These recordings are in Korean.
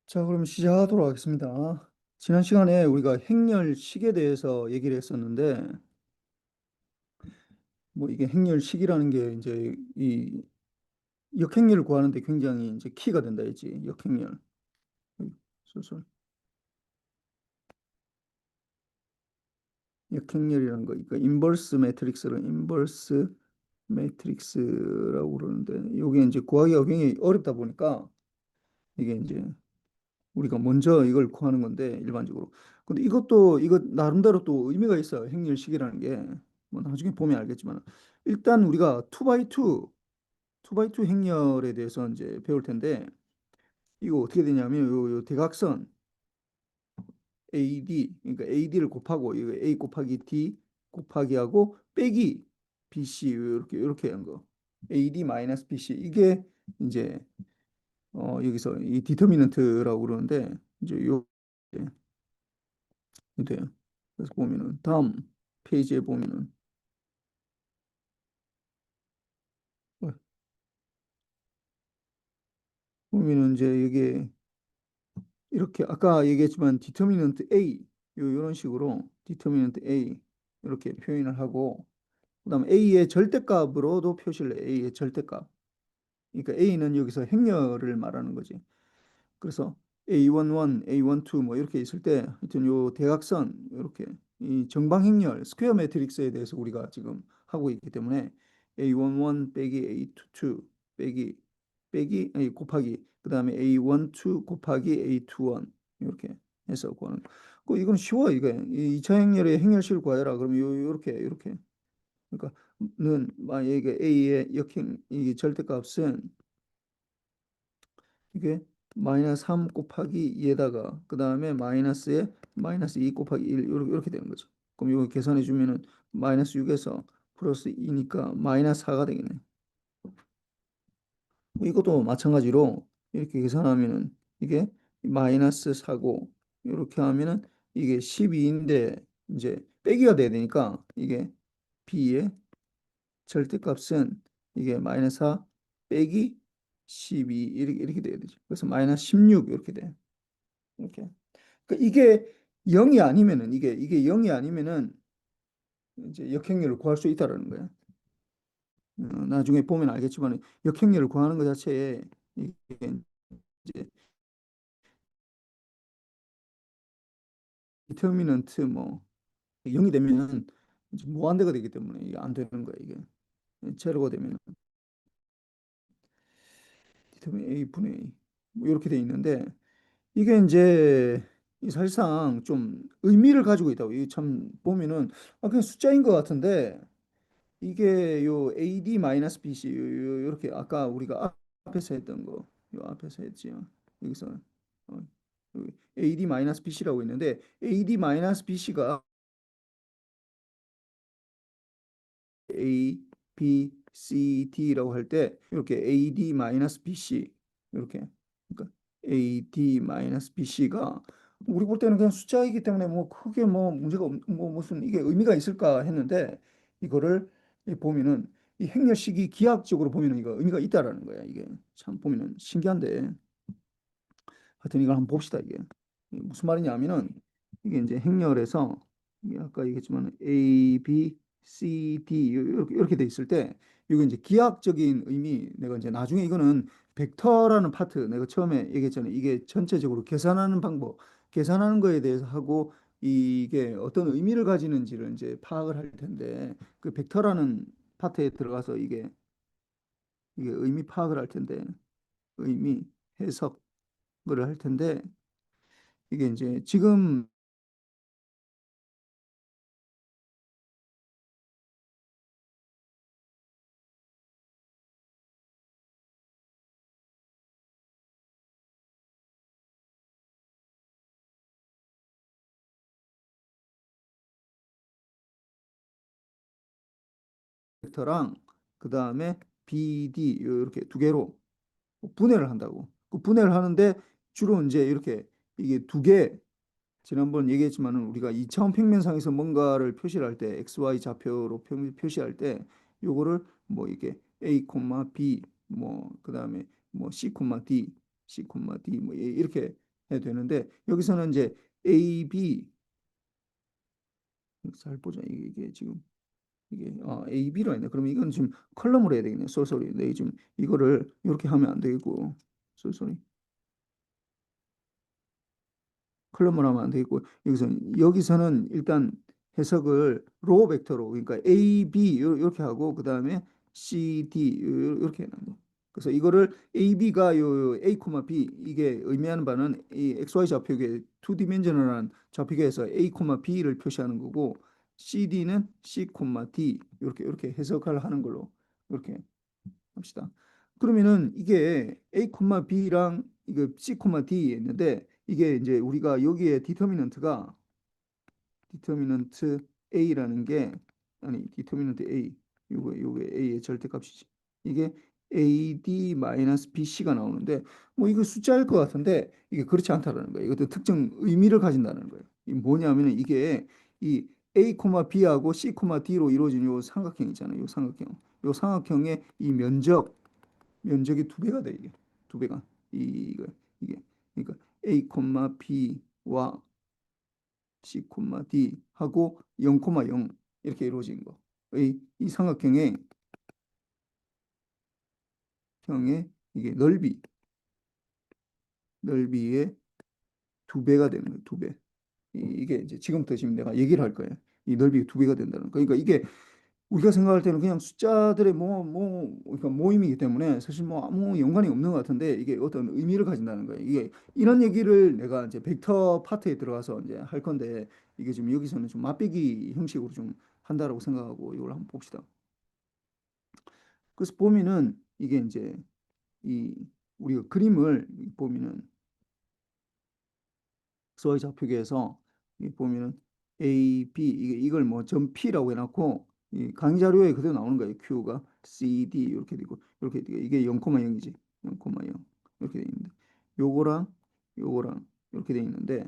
자, 그럼 시작하도록 하겠습니다. 지난 시간에 우리가 행렬식에 대해서 얘기를 했었는데, 뭐 이게 행렬식이라는 게 이제 이 역행렬을 구하는데 굉장히 이제 키가 된다 했지. 역행렬. 소설. 역행렬이라는 거. 그러니까 인버스 매트릭스를 인버스 매트릭스라고 그러는데, 이게 이제 구하기가 굉장히 어렵다 보니까 이게 이제 우리가 먼저 이걸 구하는 건데 일반적으로. 근데 이거 나름대로 또 의미가 있어요. 행렬식이라는 게. 뭐 나중에 보면 알겠지만 일단 우리가 2x2 행렬에 대해서 이제 배울 텐데 이거 어떻게 되냐면 요 대각선 AD 그러니까 AD를 곱하고 이거 A 곱하기 D 곱하기 하고 빼기 BC 이렇게 한 거. AD 마이너스 BC 이게 이제 여기서 이 디터미넌트라고 그러는데 이제 요 돼요. 그래서 보면은 다음 페이지에 어, 보면은 이제 이게 이렇게 아까 얘기했지만 디터미넌트 A 요런 식으로 디터미넌트 A 이렇게 표현을 하고 그다음 A의 절대값으로도 표시를 해. A의 절대값. 그러니까 A는 여기서 행렬을 말하는 거지. 그래서 A11, A12 뭐 이렇게 있을 때 하여튼 요 대각선 이렇게 이 정방행렬 스퀘어 매트릭스에 대해서 우리가 지금 하고 있기 때문에 A11 빼기 A22 빼기 아니, 곱하기 그다음에 A12 곱하기 A21 이렇게 해서 구하는 그 이건 쉬워 이거 이 2차 행렬의 행렬식을 구하라 그러면 요렇게 그러니까 는 만약에 A의 역행 이 절대값은 이게 마이너스 3 곱하기 2에다가 그 다음에 마이너스에 마이너스 2 곱하기 1 이렇게 되는 거죠. 그럼 이거 계산해 주면은 마이너스 6에서 플러스 2니까 마이너스 4가 되겠네. 이것도 마찬가지로 이렇게 계산하면은 이게 마이너스 4고 이렇게 하면은 이게 12인데 이제 빼기가 돼야 되니까 이게 b의 절대값은 이게 마이너스 4 빼기 12 이렇게 돼야 되죠. 그래서 마이너스 16 이렇게 돼. 이렇게. 그러니까 이게 0이 아니면은 이게 0이 아니면은 이제 역행렬을 구할 수 있다라는 거야. 나중에 보면 알겠지만 역행렬을 구하는 것 자체에 이게 이제 디터미넌트 뭐 0이 되면은 이제 무한대가 되기 때문에 이게 안 되는 거야 이게. 제로가 되면 디터민 A 분의 A 뭐 이렇게 돼 있는데 이게 이제 이 사실상 좀 의미를 가지고 있다고. 이게 참 보면은 그냥 숫자인 것 같은데 이게 요 AD-BC 이렇게 아까 우리가 앞에서 했던 거, 요 앞에서 했지요. 여기서 어, AD-BC라고 있는데 AD-BC가 A, B, C, D라고 할 때 이렇게 AD-BC 이렇게 그러니까 AD-BC가 우리 볼 때는 그냥 숫자이기 때문에 뭐 크게 뭐 문제가 뭐 무슨 이게 의미가 있을까 했는데 이거를 보면은 이 행렬식이 기하학적으로 보면은 이거 의미가 있다라는 거야. 이게 참 보면은 신기한데 하여튼 이걸 한번 봅시다 이게. 이게 무슨 말이냐면은 이게 이제 행렬에서 이게 아까 얘기했지만 A, B, C, D 이렇게 돼 있을 때 이거 이제 기하학적인 의미 내가 이제 나중에 이거는 벡터라는 파트 내가 처음에 얘기했잖아요. 이게 전체적으로 계산하는 방법, 계산하는 거에 대해서 하고 이게 어떤 의미를 가지는지를 이제 파악을 할 텐데 그 벡터라는 파트에 들어가서 이게 의미 파악을 할 텐데 의미 해석을 할 텐데 이게 이제 지금 벡터랑 그 다음에 BD 이렇게 두 개로 분해를 한다고. 그 분해를 하는데 주로 이제 이렇게 이게 두 개, 지난번 얘기했지만은 우리가 이차원 평면상에서 뭔가를 표시를 할 때 XY 좌표로 표시할 때 요거를 뭐 이게 A, B 뭐 그다음에 뭐 C, D, C, D 뭐 이렇게 해야 되는데 여기서는 이제 A, B 잘 보자. 이게 지금 이게 A, B로 했네. 그러면 이건 지금 컬럼으로 해야 되겠네. 쏘리. 네, 지금 이거를 이렇게 하면 안 되고 쏘리. 컬럼을 하면 안 되겠고 여기서는 일단 해석을 로우 벡터로 그러니까 A, B 이렇게 하고 그 다음에 C, D 이렇게 해놓는 거. 그래서 이거를 A, B가 요 A, B 이게 의미하는 바는 이 XY 좌표계 투 디멘셔널한 좌표계에서 A, B를 표시하는 거고 C, D는 C, D 이렇게 해석을 하는 걸로 이렇게 합시다. 그러면은 이게 A, B랑 이거 C, D 있는데 이게 이제 우리가 여기에 디터미넌트 A라는 게 아니 디터미넌트 A 요게 A의 절대값이지. 이게 AD-BC가 나오는데 뭐 이거 숫자일 것 같은데 이게 그렇지 않다라는 거예요. 이것도 특정 의미를 가진다는 거예요. 이 뭐냐면은 이게 이 A, B하고 C, D로 이루어진 요 삼각형 있잖아요. 요 삼각형. 요 삼각형의 이 면적이 두 배가 돼 이게 두 배가 이거 이게 그러니까 A, B와 C, D 하고 0, 0 이렇게 이루어진 거. 이 삼각형의 이게 넓이의 두 배가 되는 거예요. 두 배. 이게 이제 지금부터 지금 내가 얘기를 할 거예요. 이 넓이가 두 배가 된다는 거. 그러니까 이게 우리가 생각할 때는 그냥 숫자들의 그러니까 모임이기 때문에 사실 뭐 아무 연관이 없는 것 같은데 이게 어떤 의미를 가진다는 거예요. 이게 이런 얘기를 내가 이제 벡터 파트에 들어가서 이제 할 건데 이게 지금 여기서는 좀 맛배기 형식으로 좀 한다라고 생각하고 이걸 한번 봅시다. 그래서 보면은 이게 이제 이 우리가 그림을 보면은 XY 좌표계에서 이 보면은 A, B 이걸 뭐 점 P라고 해놨고 이 강의 자료에 그대로 나오는 거예요. Q가 C, D 이렇게 되고 이게 0,0이지 0,0 이렇게 돼 있는데 요거랑 요거랑 이렇게 돼 있는데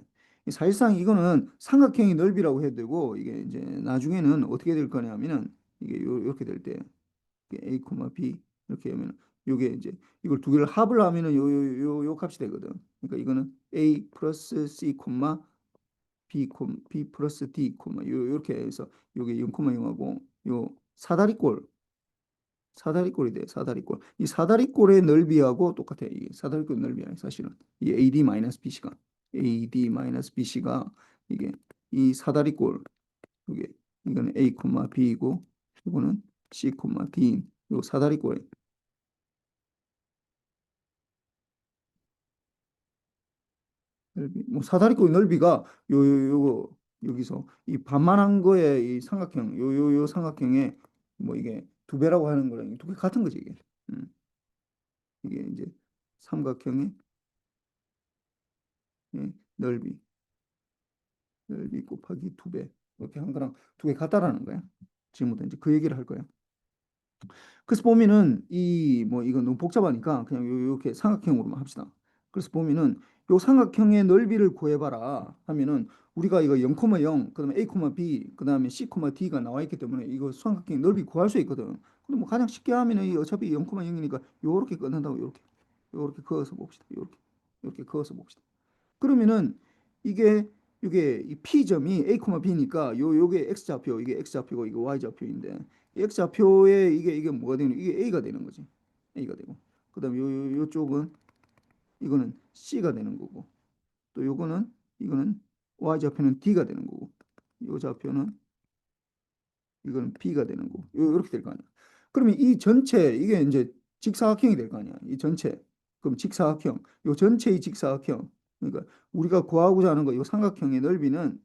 사실상 이거는 삼각형의 넓이라고 해도 되고 이게 이제 나중에는 어떻게 될 거냐면은 이게 이렇게 될 때 A, B 이렇게 하면 요게 이제 이걸 두 개를 합을 하면은 요 값이 되거든. 그러니까 이거는 A 플러스 C, B 플러스 D, 요렇게 해서 요게 0,0하고 요 사다리꼴이 돼. 사다리꼴. 이 사다리꼴의 넓이하고 똑같아. 이 사다리꼴 넓이야. 사실은 이 AD-BC가 AD-BC가 이게 이 사다리꼴 이게 이거는 A, B이고 이거는 C, D 요 사다리꼴 넓이 뭐 사다리꼴 넓이가 요거 여기서 이 반만한 거에 이 삼각형 요 삼각형에 뭐 이게 두 배라고 하는 거랑 두 개 같은 거지 이게. 음, 이게 이제 삼각형의 예, 넓이 곱하기 두 배 이렇게 한 거랑 두 개 같다라는 거야. 지금부터 이제 그 얘기를 할 거야. 그래서 보면은 이 뭐 이건 너무 복잡하니까 그냥 요렇게 삼각형으로만 합시다. 그래서 보면은 요 삼각형의 넓이를 구해봐라 하면은 우리가 이거 0,0 그다음에 A, B 그다음에 C, D가 나와 있기 때문에 이거 삼각형 넓이 구할 수 있거든. 근데 뭐 가장 쉽게 하면은 이 어차피 0,0이니까 요렇게 끝난다고 요렇게 그어서 봅시다. 요렇게 그어서 봅시다. 그러면은 이게 이게 이 P점이 A, B니까 요게 X좌표 이게 X좌표고 이게 Y좌표인데 이 X좌표에 이게 뭐가 되는 이게 A가 되는 거지. A가 되고 그다음에 요쪽은 이거는 C가 되는 거고 또 요거는 이거는 Y좌표는 D가 되는 거고 요 좌표는 이거는 B가 되는 거고 요렇게 될 거 아니야. 그러면 이 전체 이게 이제 직사각형이 될 거 아니야. 이 전체 그럼 직사각형 요 전체의 직사각형 그러니까 우리가 구하고자 하는 거 이 삼각형의 넓이는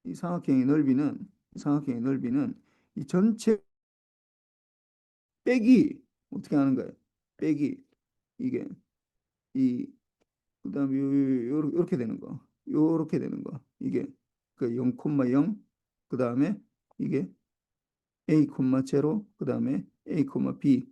이 삼각형의 넓이는 삼각형의 넓이는 이 전체 빼기 어떻게 하는 거예요? 빼기 이게 이 그다음에 요렇게 되는 거. 요렇게 되는 거. 이게 그 0,0 그다음에 이게 A, 제로 그다음에 A, B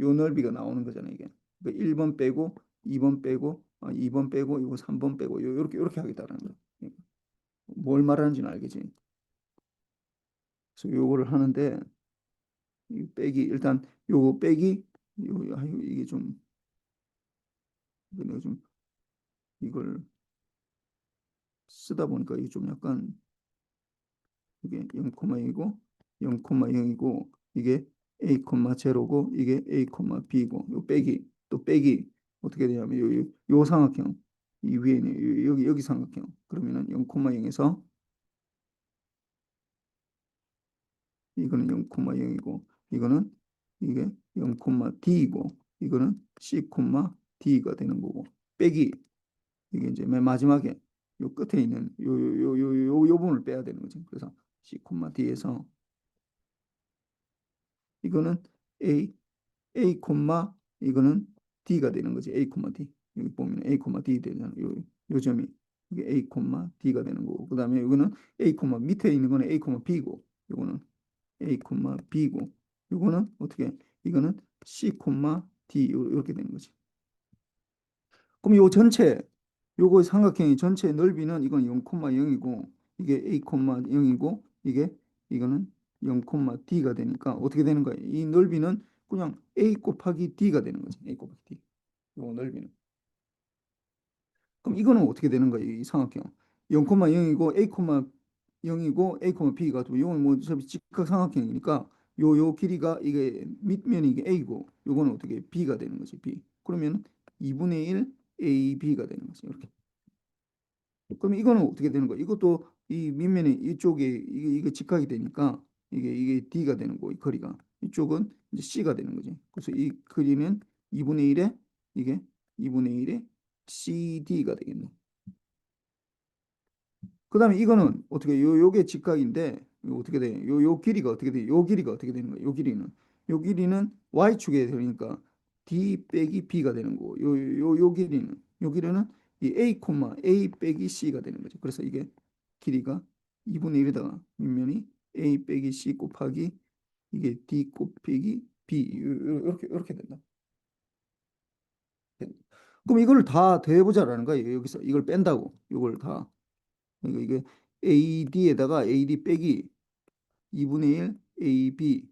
요 넓이가 나오는 거잖아요, 이게. 그 1번 빼고 2번 빼고 2번 빼고 이거 3번 빼고 요렇게 하겠다는 거야. 뭘 말하는지는 알겠지? 그래서 요거를 하는데 이 빼기 일단 요거 빼기 이게 좀 내가 좀 이걸 쓰다 보니까 이게 좀 약간 이게 0,0이고 0,0이고 이게 a, 제로고 이게 a, b고 요 빼기 또 빼기 어떻게 되냐면 요 삼각형 이 위에 있는 여기 삼각형 그러면은 0,0에서 이거는 0,0이고 이거는 이게 0,d이고 이거는 c, d가 되는 거고 빼기 이게 이제 맨 마지막에 요 끝에 있는 요 부분을 빼야 되는 거지. 그래서 c, d에서 이거는 a, 이거는 d가 되는 거지. a, d. 여기 보면 a, d 되잖아. 요 점이 이게 a, d가 되는 거고. 그다음에 이거는 a, 밑에 있는 거는 a, b고. 요거는 a, b고. 요거는 어떻게? 이거는 c, d 이렇게 되는 거지. 그럼 요 전체 요거 삼각형의 전체 넓이는 이건 0,0이고 이게 a, 0이고 이거는 0,d가 되니까 어떻게 되는 거예요? 이 넓이는 그냥 a 곱하기 d가 되는 거지. a 곱하기 d. 요 넓이는. 그럼 이거는 어떻게 되는 거예요? 이 삼각형. 0,0이고 a, 0이고 a, b가 또 이건 뭐 어차피 직각 삼각형이니까 요 길이가 이게 밑면이 이게 a고 요거는 어떻게 b가 되는 거지. b. 그러면 2분의 1 ab가 되는 거지. 이렇게. 그럼 이거는 어떻게 되는 거야? 이것도 이 밑면에 이쪽에 이게 직각이 되니까 이게 D가 되는 거고 이 거리가 이쪽은 이제 C가 되는 거지. 그래서 이 거리는 2분의 1에 이게 2분의 1에 CD가 되겠네. 그다음에 이거는 어떻게 요게 직각인데 요 어떻게 돼? 요 길이가 어떻게 돼? 요 길이가 어떻게 되는 거야? 요 길이는 y축에 되니까 d 빼기 b가 되는 거고 요 길이는 이 a 빼기 c가 되는 거죠. 그래서 이게 길이가 2분의 1에다가 밑면이 a 빼기 c 곱하기 이게 d 곱하기 b 이렇게 된다. 그럼 이걸 다 더해보자라는 거야. 여기서 이걸 뺀다고. 이걸 다. 그러니까 이게 AD에다가 AD 빼기 2분의 1 AB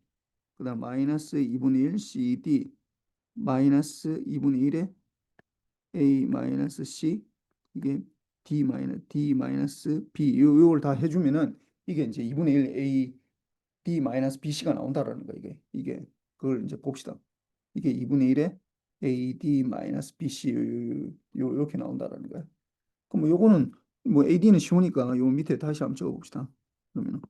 그다음 마이너스 2분의 1 CD 마이너스 2분의 1에 A 마이너스 C 이게 D 마이너스 B 요걸 다 해주면은 이게 이제 2분의 1 A D 마이너스 BC가 나온다라는 거야 이게 그걸 이제 봅시다. 이게 2분의 1에 A D 마이너스 BC 요렇게 나온다라는 거야. 그럼 뭐 요거는 뭐 AD는 쉬우니까 요 밑에 다시 한번 적어봅시다. 그러면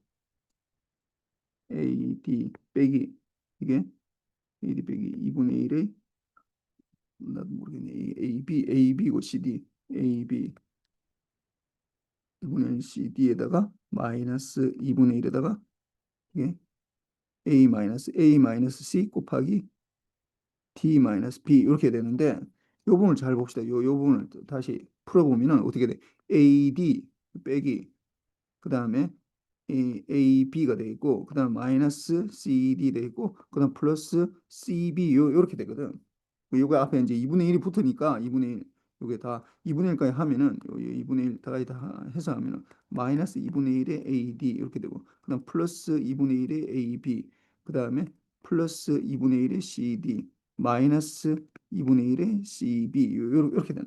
AD 빼기 이게 AD 빼기 2분의 1의 나도 모르겠네. AB고 CD AB 2분의 1 CD에다가 마이너스 2분의 1에다가 이게 A 마이너스 C 곱하기 D 마이너스 B 이렇게 되는데 요 부분을 잘 봅시다. 요 부분을 다시 풀어보면은 어떻게 돼? AD 빼기 그 다음에 AB가 돼 있고 그 다음 마이너스 CD 돼 있고 그 다음 플러스 CB 요렇게 되거든. 요거 앞에 이제 2분의 1이 붙으니까 2분의 1 요게 다 2분의 1까지 하면은 2분의 1 다 해서 하면은 마이너스 2분의 1의 AD 이렇게 되고 그 다음 플러스 2분의 1의 AB 그 다음에 플러스 2분의 1의 CD 마이너스 2분의 1의 CB 요렇게 되는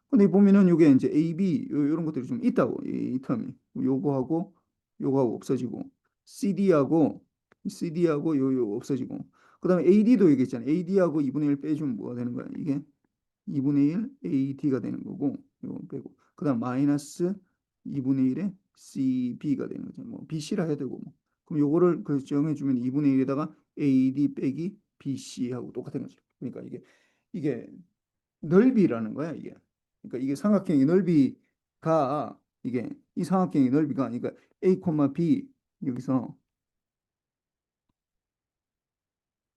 근데 보면은 이게 이제 A, B 이런 것들이 좀 있다고 이 텀이 요거하고 없어지고 CD하고 요 없어지고 그다음에 AD도 이게 있잖아. AD하고 2분의 1 빼주면 뭐가 되는 거야? 이게 2분의 1 AD가 되는 거고 요거 빼고 그다음 마이너스 2분의 1에 CB가 되는 거죠. 뭐 BC라 해도 되고 뭐. 그럼 요거를 그 정해주면 2분의 1에다가 AD 빼기 BC하고 똑같은 거죠. 그러니까 이게 넓이라는 거야 이게. 그러니까 이게 삼각형의 넓이가 이게 이 삼각형의 넓이가 그러니까 A, B 여기서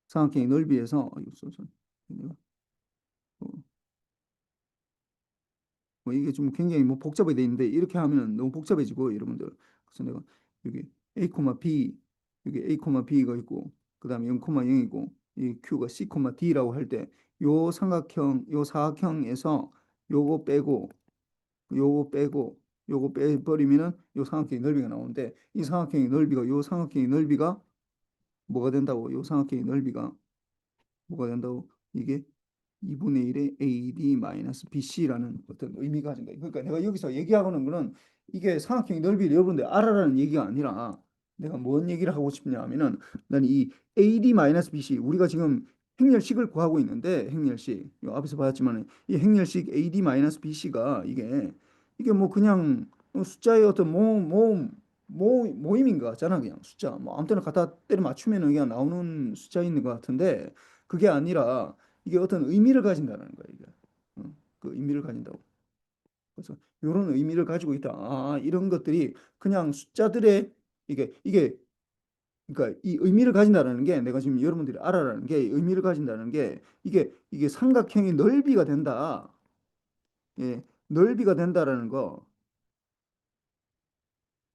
삼각형의 넓이에서 이거 써서 뭐 이게 좀 굉장히 뭐 복잡하게 돼 있는데 이렇게 하면 너무 복잡해지고 여러분들 그래서 내가 여기 A, B 여기 A, B가 있고 그다음에 0,0이고 이 Q가 C, D라고 할 때 요 삼각형, 요 사각형에서 요거 빼고 요거 빼고 요거 빼버리면은 요 삼각형의 넓이가 나오는데 이 삼각형의 넓이가 요 삼각형의 넓이가 뭐가 된다고? 요 삼각형의 넓이가 뭐가 된다고? 이게 2분의 1의 AD 마이너스 BC라는 어떤 의미가 가진 거예요. 그러니까 내가 여기서 얘기하고는 거는 이게 삼각형의 넓이를 여러분들 알아라는 얘기가 아니라 내가 뭔 얘기를 하고 싶냐 하면은 난 이 AD 마이너스 BC 우리가 지금 행렬식을 구하고 있는데 행렬식 요 앞에서 봤지만 이 행렬식 AD 마이너스 BC가 이게 뭐 그냥 숫자의 어떤 모임인 것 같잖아 그냥 숫자 뭐 아무 때나 갖다 때려 맞추면 그냥 나오는 숫자인 것 같은데 그게 아니라 이게 어떤 의미를 가진다는 거야, 이게. 그 의미를 가진다고. 그래서 이런 의미를 가지고 있다. 아, 이런 것들이 그냥 숫자들의 이게 그러니까 이 의미를 가진다는 게 내가 지금 여러분들이 알아라는 게 의미를 가진다는 게 이게 삼각형의 넓이가 된다. 예, 넓이가 된다라는 거.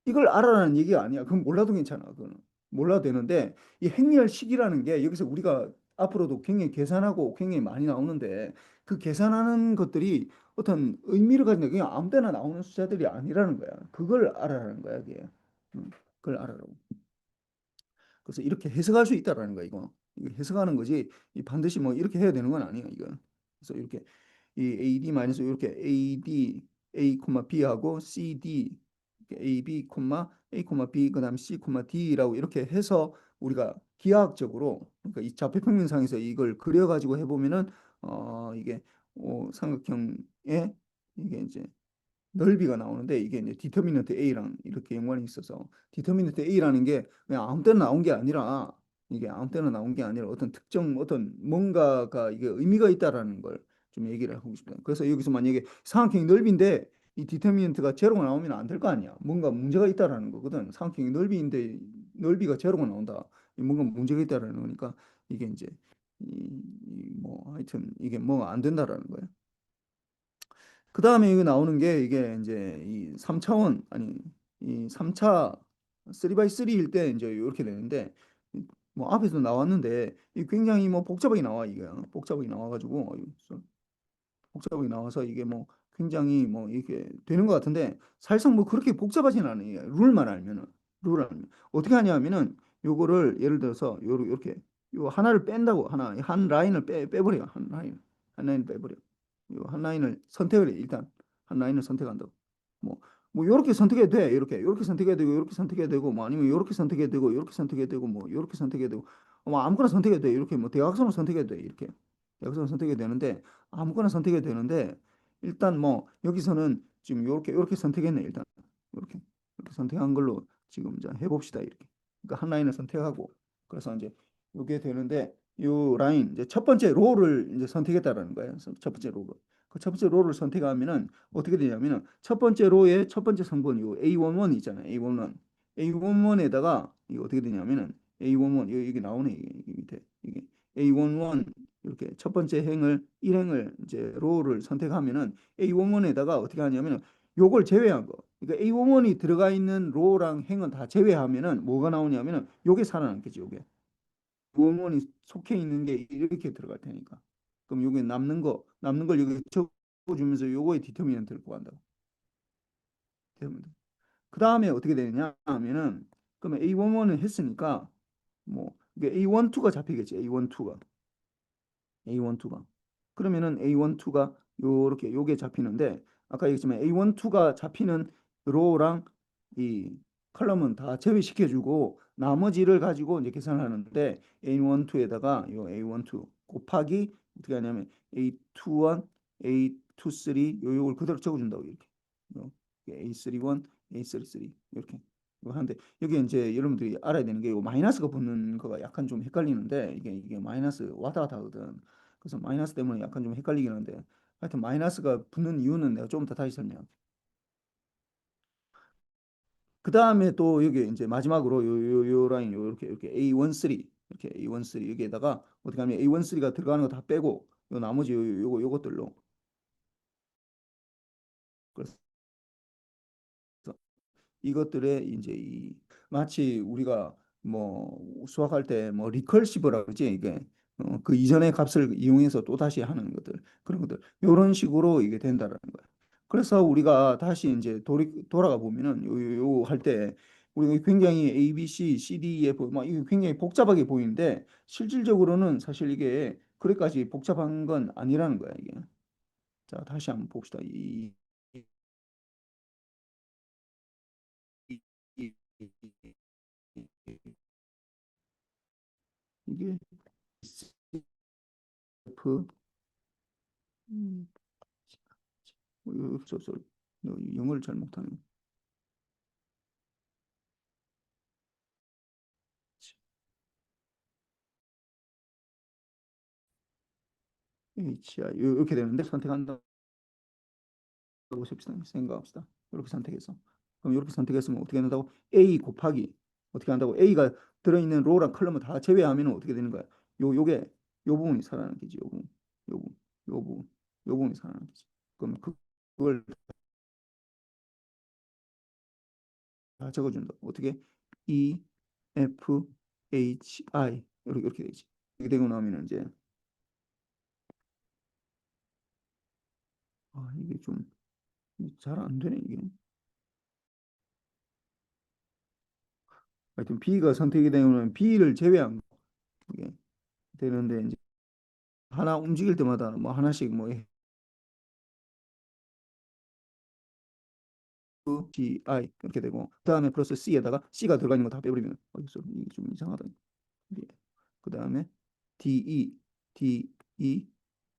이걸 알아라는 얘기가 아니야. 그건 몰라도 괜찮아. 그거는 몰라도 되는데 이 행렬식이라는 게 여기서 우리가 앞으로도 굉장히 계산하고 굉장히 많이 나오는데 그 계산하는 것들이 어떤 의미를 가진다. 그냥 아무 데나 나오는 숫자들이 아니라는 거야. 그걸 알아라는 거야, 이게. 그걸 알아라고. 그래서 이렇게 해석할 수 있다라는 거야, 이거 해석하는 거지. 이 반드시 뭐 이렇게 해야 되는 건 아니야, 이거. 그래서 이렇게 이 AD 마이너스 이렇게 AD A, B하고 CD AB, A, B 그다음 C, D라고 이렇게 해서 우리가 기하학적으로 그러니까 이 좌표평면상에서 이걸 그려가지고 해보면은 이게 삼각형의 이게 이제 넓이가 나오는데 이게 이제 디터미넌트 A랑 이렇게 연관이 있어서 디터미넌트 A라는 게 그냥 아무 때나 나온 게 아니라 이게 아무 때나 나온 게 아니라 어떤 특정 어떤 뭔가가 이게 의미가 있다라는 걸 좀 얘기를 하고 싶어요. 그래서 여기서 만약에 삼각형이 넓인데 이 디터미넌트가 제로가 나오면 안 될 거 아니야. 뭔가 문제가 있다라는 거거든. 삼각형이 넓이인데 넓이가 제로가 나온다. 뭔가 문제가 있다라는 거니까 이게 이제 뭐 하여튼 이게 뭐 안 된다라는 거예요. 그 다음에 이거 나오는 게 이게 이제 이 3차원 아니 이 3차 3x3일 때 이제 이렇게 되는데 뭐 앞에서 나왔는데 이 굉장히 뭐 복잡하게 나와 이게 복잡하게 나와가지고 복잡하게 나와서 이게 뭐 굉장히 뭐 이렇게 되는 것 같은데 사실상 뭐 그렇게 복잡하진 않아요. 룰만 알면은 룰 알면 어떻게 하냐면은 요거를 예를 들어서 요렇게 요 하나를 뺀다고 하나 한 라인을 빼버려 한 라인 빼버려 요 한 라인을 선택을 해 일단 한 라인을 선택한다고 뭐 요렇게 선택해도 돼 요렇게 선택해야 되고 요렇게 선택해야 되고 뭐 아니면 요렇게 선택해야 되고 요렇게 선택해야 되고 뭐 요렇게 선택해야 되고 뭐 아무거나 선택해도 돼 이렇게 뭐 대각선을 선택해도 돼 이렇게 대각선을 선택해도 되는데 아무거나 선택해도 되는데 일단 뭐 여기서는 지금 요렇게 선택했네 일단 요렇게 이렇게 선택한 걸로 지금 이제 해봅시다 이렇게 그러니까 한 라인을 선택하고 그래서 이제 요게 되는데 요 라인 이제 첫 번째 로를 이제 선택했다라는 거예요. 그래서 첫 번째 로를 그 첫 번째 로를 선택하면은 어떻게 되냐면은 첫 번째 로의 첫 번째 성분 요 A11 있잖아요. A11 A11에다가 이게 어떻게 되냐면은 A11 여기 나오네 이게 밑에 이게 A11 이렇게 첫 번째 행을 일행을 이제 로우를 선택하면은 A11에다가 어떻게 하냐면은 요걸 제외한 거. 그러니까 A11이 들어가 있는 로우랑 행은 다 제외하면은 뭐가 나오냐면은 요게 살아남겠지, 요게. A11이 속해 있는 게 이렇게 들어갈 테니까. 그럼 요게 남는 걸 여기 적어주면서 요거의 디터미넌트를 구한다고. 그 다음에 어떻게 되느냐 하면은 그러면 A11을 했으니까 뭐 이게 A12가 잡히겠지, A12가. A12가. 그러면은 A12가 요렇게 요게 잡히는데 아까 얘기했지만 A12가 잡히는 로우랑 이 컬럼은 다 제외시켜 주고 나머지를 가지고 이제 계산을 하는데 A12에다가 요 A12 곱하기 어떻게 하냐면 A21, A23 요걸 그대로 적어 준다고 이렇게. 요 A31, A33 이렇게 이거 하는데 여기 이제 여러분들이 알아야 되는 게 요 마이너스가 붙는 거가 약간 좀 헷갈리는데 이게 마이너스 왔다 갔다 하거든. 그래서 마이너스 때문에 약간 좀 헷갈리긴 한데 하여튼 마이너스가 붙는 이유는 내가 좀 더 다시 설명할게. 그 다음에 또 여기 이제 마지막으로 요 라인 이렇게 A13 이렇게 A13 여기에다가 어떻게 하면 A13가 들어가는 거 다 빼고 요 나머지 요것들로 그래서 이것들의 이제 이 마치 우리가 뭐 수학할 때 뭐 리컬시브라고 그러지 이게 그 이전의 값을 이용해서 또 다시 하는 것들 그런 것들 이런 식으로 이게 된다라는 거야. 그래서 우리가 다시 이제 돌아가 보면은 요 할 때 우리가 굉장히 A, B, C, C, D, E, F 막 이게 굉장히 복잡하게 보이는데 실질적으로는 사실 이게 그렇게까지 복잡한 건 아니라는 거야 이게. 자 다시 한번 봅시다. 이, 이, 이게 F 저 영어를 잘 못하네. HI 이렇게 되는데 선택한다고 생각합시다. 이렇게 선택해서 그럼 이렇게 선택했으면 어떻게 된다고? A 곱하기 어떻게 한다고? A가 들어있는 로랑 컬럼을 다 제외하면 어떻게 되는 거야? 요게 요 부분이 살아나는 거지. 요 부분, 요 부분, 요 부분이 살아나는 거지. 그럼 그걸 다 적어준다. 어떻게? E, F, H, I 이렇게 되지. 이렇게 되고 나면 이제 이게 좀 잘 안 되네 이게. 하여튼 B가 선택이 되면 B를 제외한 게 되는데 이제 하나 움직일 때마다 뭐 하나씩 뭐 F, G, I 이렇게 되고 그다음에 플러스 C에다가 C가 들어가 있는 거 다 빼버리면 이게 좀 이상하다. 예. 그다음에 D, E, D, E,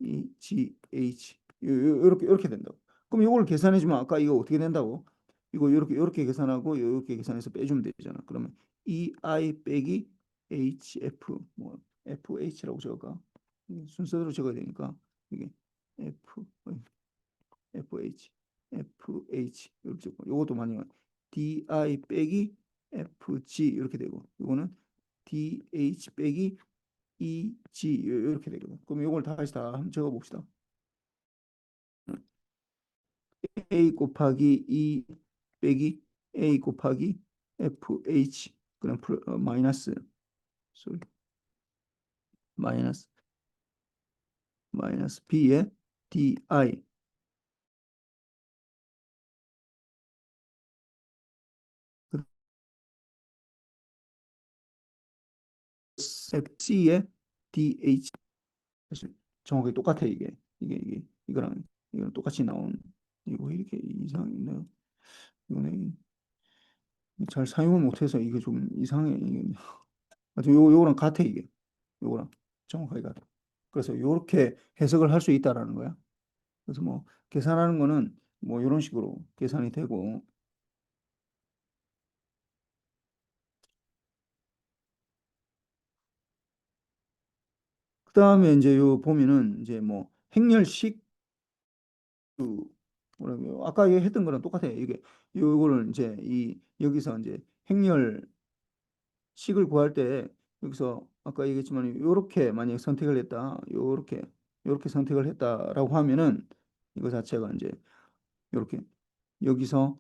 E, G, H 이렇게 된다고. 그럼 이걸 계산해 주면 아까 이거 어떻게 된다고? 이거 이렇게 계산하고 이렇게 계산해서 빼주면 되잖아. 그러면 E, I 빼기 H, F 뭐 F, H라고 적을까? 이게 순서대로 적어야 되니까 이게 F, FH, FH 이렇게 적고 요것도 만약 DI 빼기 FG 이렇게 되고 요거는 DH 빼기 EG 이렇게 되거든. 그럼 요걸 다시 다 한번 적어 봅시다. A 곱하기 E 빼기 A 곱하기 FH 그럼 마이너스 sorry, 마이너스 B에 DI C에 DH 사실 정확하게 똑같아 이게 이거랑 이거랑 똑같이 나온 이거 왜 이렇게 이상했나요? 이거는 잘 사용을 못해서 이게 좀 이상해 이게. 하여튼 요거랑 같아 이게 요거랑 정확하게 같아. 그래서 요렇게 해석을 할 수 있다라는 거야. 그래서 뭐 계산하는 거는 뭐 이런 식으로 계산이 되고 그 다음에 이제 요 보면은 이제 뭐 행렬식 뭐라고요? 아까 했던 거랑 똑같아요. 이게 요거를 이제 이 여기서 이제 행렬 식을 구할 때 여기서 아까 얘기했지만 요렇게 만약에 선택을 했다. 요렇게 선택을 했다라고 하면은 이거 자체가 이제 요렇게 여기서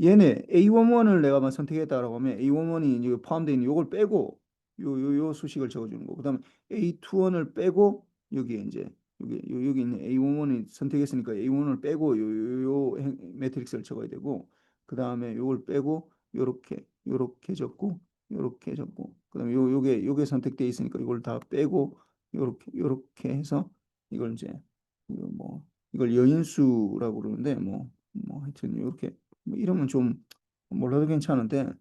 얘네 A11을 내가 만 선택했다라고 하면 A11이 이제 포함되어 있는 요걸 빼고 요 수식을 적어주는 거. 그다음에 A21을 빼고 여기에 이제 여기 있는 A11이 선택했으니까 A1을 빼고 요 매트릭스를 적어야 되고 그다음에 요걸 빼고 요렇게 적고 요렇게 적고 그다음에 요게 선택돼 있으니까 이걸 다 빼고 요렇게 해서 이걸 이제 이거 뭐 이걸 여인수라고 그러는데 뭐 하여튼 이렇게 뭐 이러면 좀 몰라도 괜찮은데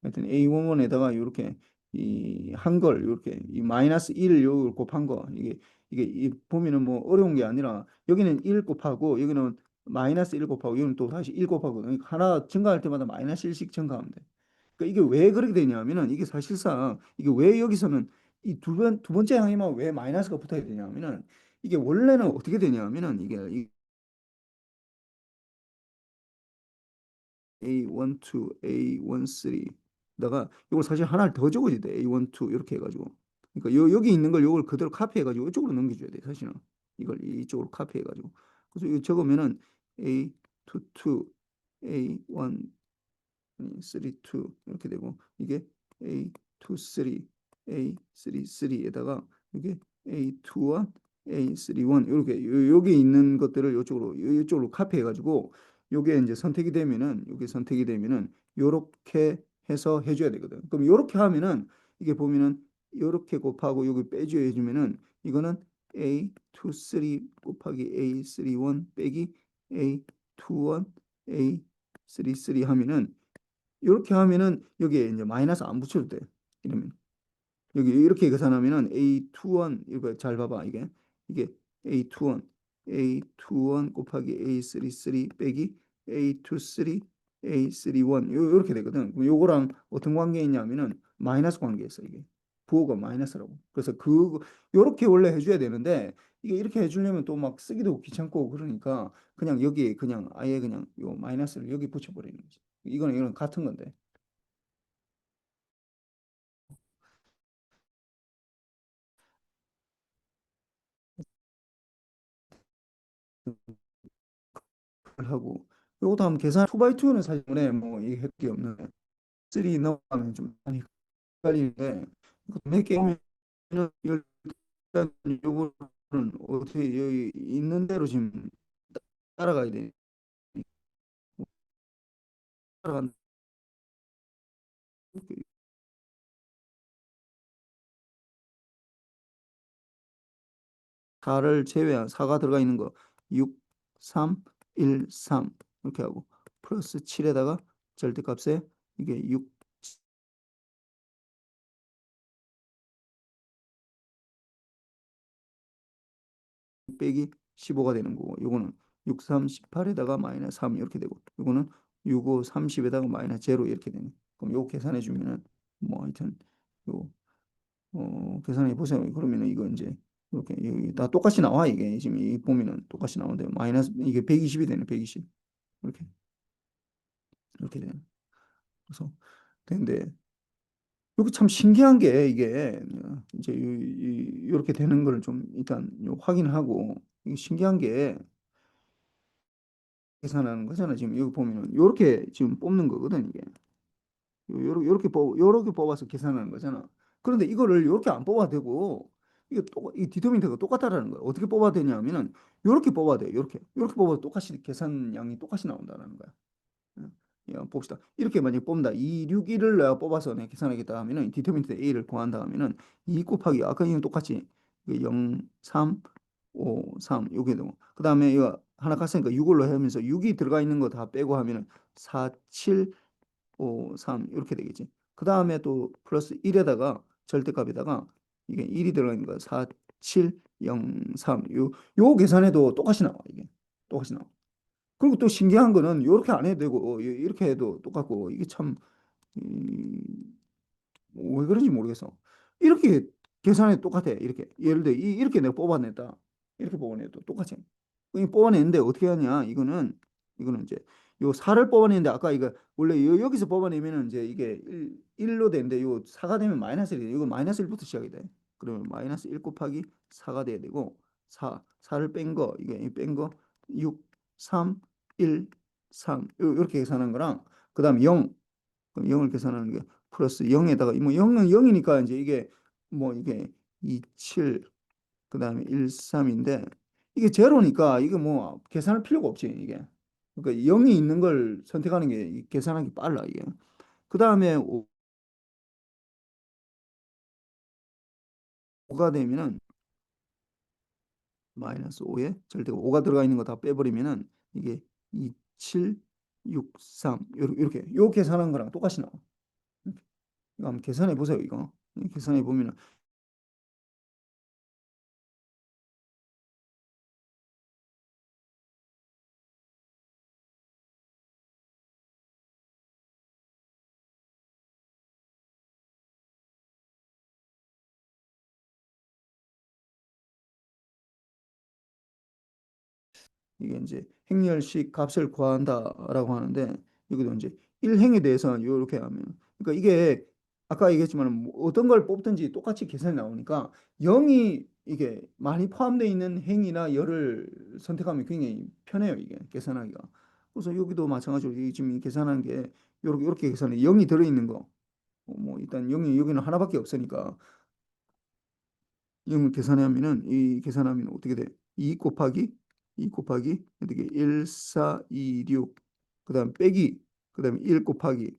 하여튼 A11에다가 이렇게 이 한 걸 이렇게 이 마이너스 1 요걸 곱한 거 이게 보면은 뭐 어려운 게 아니라 여기는 1 곱하고 여기는 마이너스 1 곱하고 여기는 또 다시 1 곱하고 그러니까 하나 증가할 때마다 마이너스 1씩 증가하면 돼. 그러니까 이게 왜 그렇게 되냐면은 이게 사실상 이게 왜 여기서는 이 두 번째 항에만 왜 마이너스가 붙어야 되냐면은 이게 원래는 어떻게 되냐면은 이게 A12, A13다가 이걸 사실 하나를 더 적어야 돼. A12 이렇게 해가지고. 그러니까 여기 있는 걸 이걸 그대로 카피해가지고 이쪽으로 넘겨줘야 돼. 사실은 이걸 이쪽으로 카피해가지고. 그래서 이거 적으면은 A22, A1, 32 이렇게 되고 이게 A23, A33에다가 이게 A21, A31 이렇게 여기 있는 것들을 이쪽으로 카피해가지고 요게 이제 선택이 되면은 요게 선택이 되면은 요렇게 해서 해줘야 되거든. 그럼 요렇게 하면은 이게 보면은 요렇게 곱하고 여기 빼줘 해주면은 이거는 A23 곱하기 A31 빼기 A21 A33 하면은 이렇게 하면은 여기에 이제 마이너스 안 붙여도 돼. 이러면 여기 이렇게 계산하면은 A21 이거 잘 봐봐 이게 A21 A21 곱하기 A33 빼기 A23 A31 요렇게 되거든. 그럼 요거랑 어떤 관계 있냐면은 마이너스 관계 있어 이게. 부호가 마이너스라고. 그래서 그 요렇게 원래 해줘야 되는데 이게 이렇게 해주려면 또 막 쓰기도 귀찮고 그러니까 그냥 여기에 그냥 아예 그냥 요 마이너스를 여기 붙여버리는 거지. 이거는 같은 건데. 하고 요것도 한번 계산 2x2는 사실 뭐 이게 할게 없는 3 넘어가면 좀 많이 헷갈리는데 몇개 오면 일단 요거는 어떻게 여기 있는 대로 지금 따라가야 돼. 따라간 4를 제외한 4가 들어가 있는 거 6, 3, 1, 3 이렇게 하고 플러스 7에다가 절대값에 이게 6 빼기 15가 되는 거고 요거는 6, 3, 18에다가 마이너스 3 이렇게 되고 요거는 6, 5, 30에다가 마이너스 제로 이렇게 되네. 그럼 요거 계산해 주면은 뭐 하여튼 요 계산해 보세요. 그러면은 이거 이제 이렇게 여기 다 똑같이 나와 이게 지금 이 보면은 똑같이 나오는데 마이너스 이게 120이 되네. 120 이렇게 이렇게 되네. 그래서 근데 여기 참 신기한 게 이게 이제 이렇게 되는 걸 좀 일단 확인하고 이게 신기한 게 계산하는 거잖아. 지금 여기 보면은 요렇게 지금 뽑는 거거든 이게. 요렇게 뽑아서 계산하는 거잖아. 그런데 이거를 요렇게 안 뽑아도 되고 이게 이 디터민트가 똑같다라는 거야. 어떻게 뽑아야 되냐면은 요렇게 뽑아야 돼. 요렇게 뽑아도 똑같이 계산량이 똑같이 나온다는 거야. 응. 야, 봅시다. 이렇게 만약에 뽑는다. 2, 6, 1을 내가 뽑아서 내가 계산하겠다 하면은 디터민트 A를 구한다 하면은 2 곱하기 아까 이랑 똑같이 0, 3, 5, 3 요게 되고 그다음에 이거 하나 갔으니까 6을로 하면서 6이 들어가 있는 거 다 빼고 하면은 4, 7, 5, 3 이렇게 되겠지. 그다음에 또 플러스 1에다가 절대값에다가 이게 1이 들어가 있는 거 4, 7, 0, 3 요 계산해도 똑같이 나와 이게. 똑같이 나와. 그리고 또 신기한 거는 이렇게 안 해도 되고 이렇게 해도 똑같고 이게 참 왜 그런지 모르겠어. 이렇게 계산해도 똑같아. 이렇게 예를 들어 이렇게 내가 뽑아냈다. 이렇게 뽑아내도 똑같이. 이 뽑아냈는데 어떻게 하냐? 이거는 이제 요 4를 뽑아냈는데 아까 이거 원래 여기서 뽑아내면은 이제 이게 1로 되는데 요 4가 되면 마이너스 1이 돼. 이거 마이너스 1부터 시작이 돼. 그러면 마이너스 1 곱하기 4가 돼야 되고 4를 뺀 거 이게 뺀 거 6, 3, 1, 3 이렇게 계산한 거랑 그다음 0 그럼 0을 계산하는 게 플러스 0에다가 뭐 0은 0이니까 이제 이게 뭐 이게 2, 7 그다음에 1, 3인데 이게 제로니까 이게 뭐 계산할 필요가 없지 이게. 그러니까 0이 있는 걸 선택하는 게 계산하기 빨라 이게. 그다음에 5가 되면은 마이너스 5에 절대가 5가 들어가 있는 거 다 빼버리면은 이게 2, 7, 6, 3 이렇게 요 계산한 거랑 똑같이 나와. 이거 한번 계산해 보세요 이거. 계산해 보면은 이게 이제 행렬식 값을 구한다라고 하는데 여기도 이제 1행에 대해서 이렇게 하면 그러니까 이게 아까 얘기했지만 뭐 어떤 걸 뽑든지 똑같이 계산이 나오니까 0이 이게 많이 포함되어 있는 행이나 열을 선택하면 굉장히 편해요 이게 계산하기가. 그래서 여기도 마찬가지로 이 지금 계산하는 게 이렇게 계산해 0이 들어있는 거. 뭐 일단 0이 여기는 하나밖에 없으니까 이걸 계산하면은 이 계산하면 어떻게 돼? 2 곱하기 어떻게 1, 4, 2, 6 그다음 빼기 그다음에 1 곱하기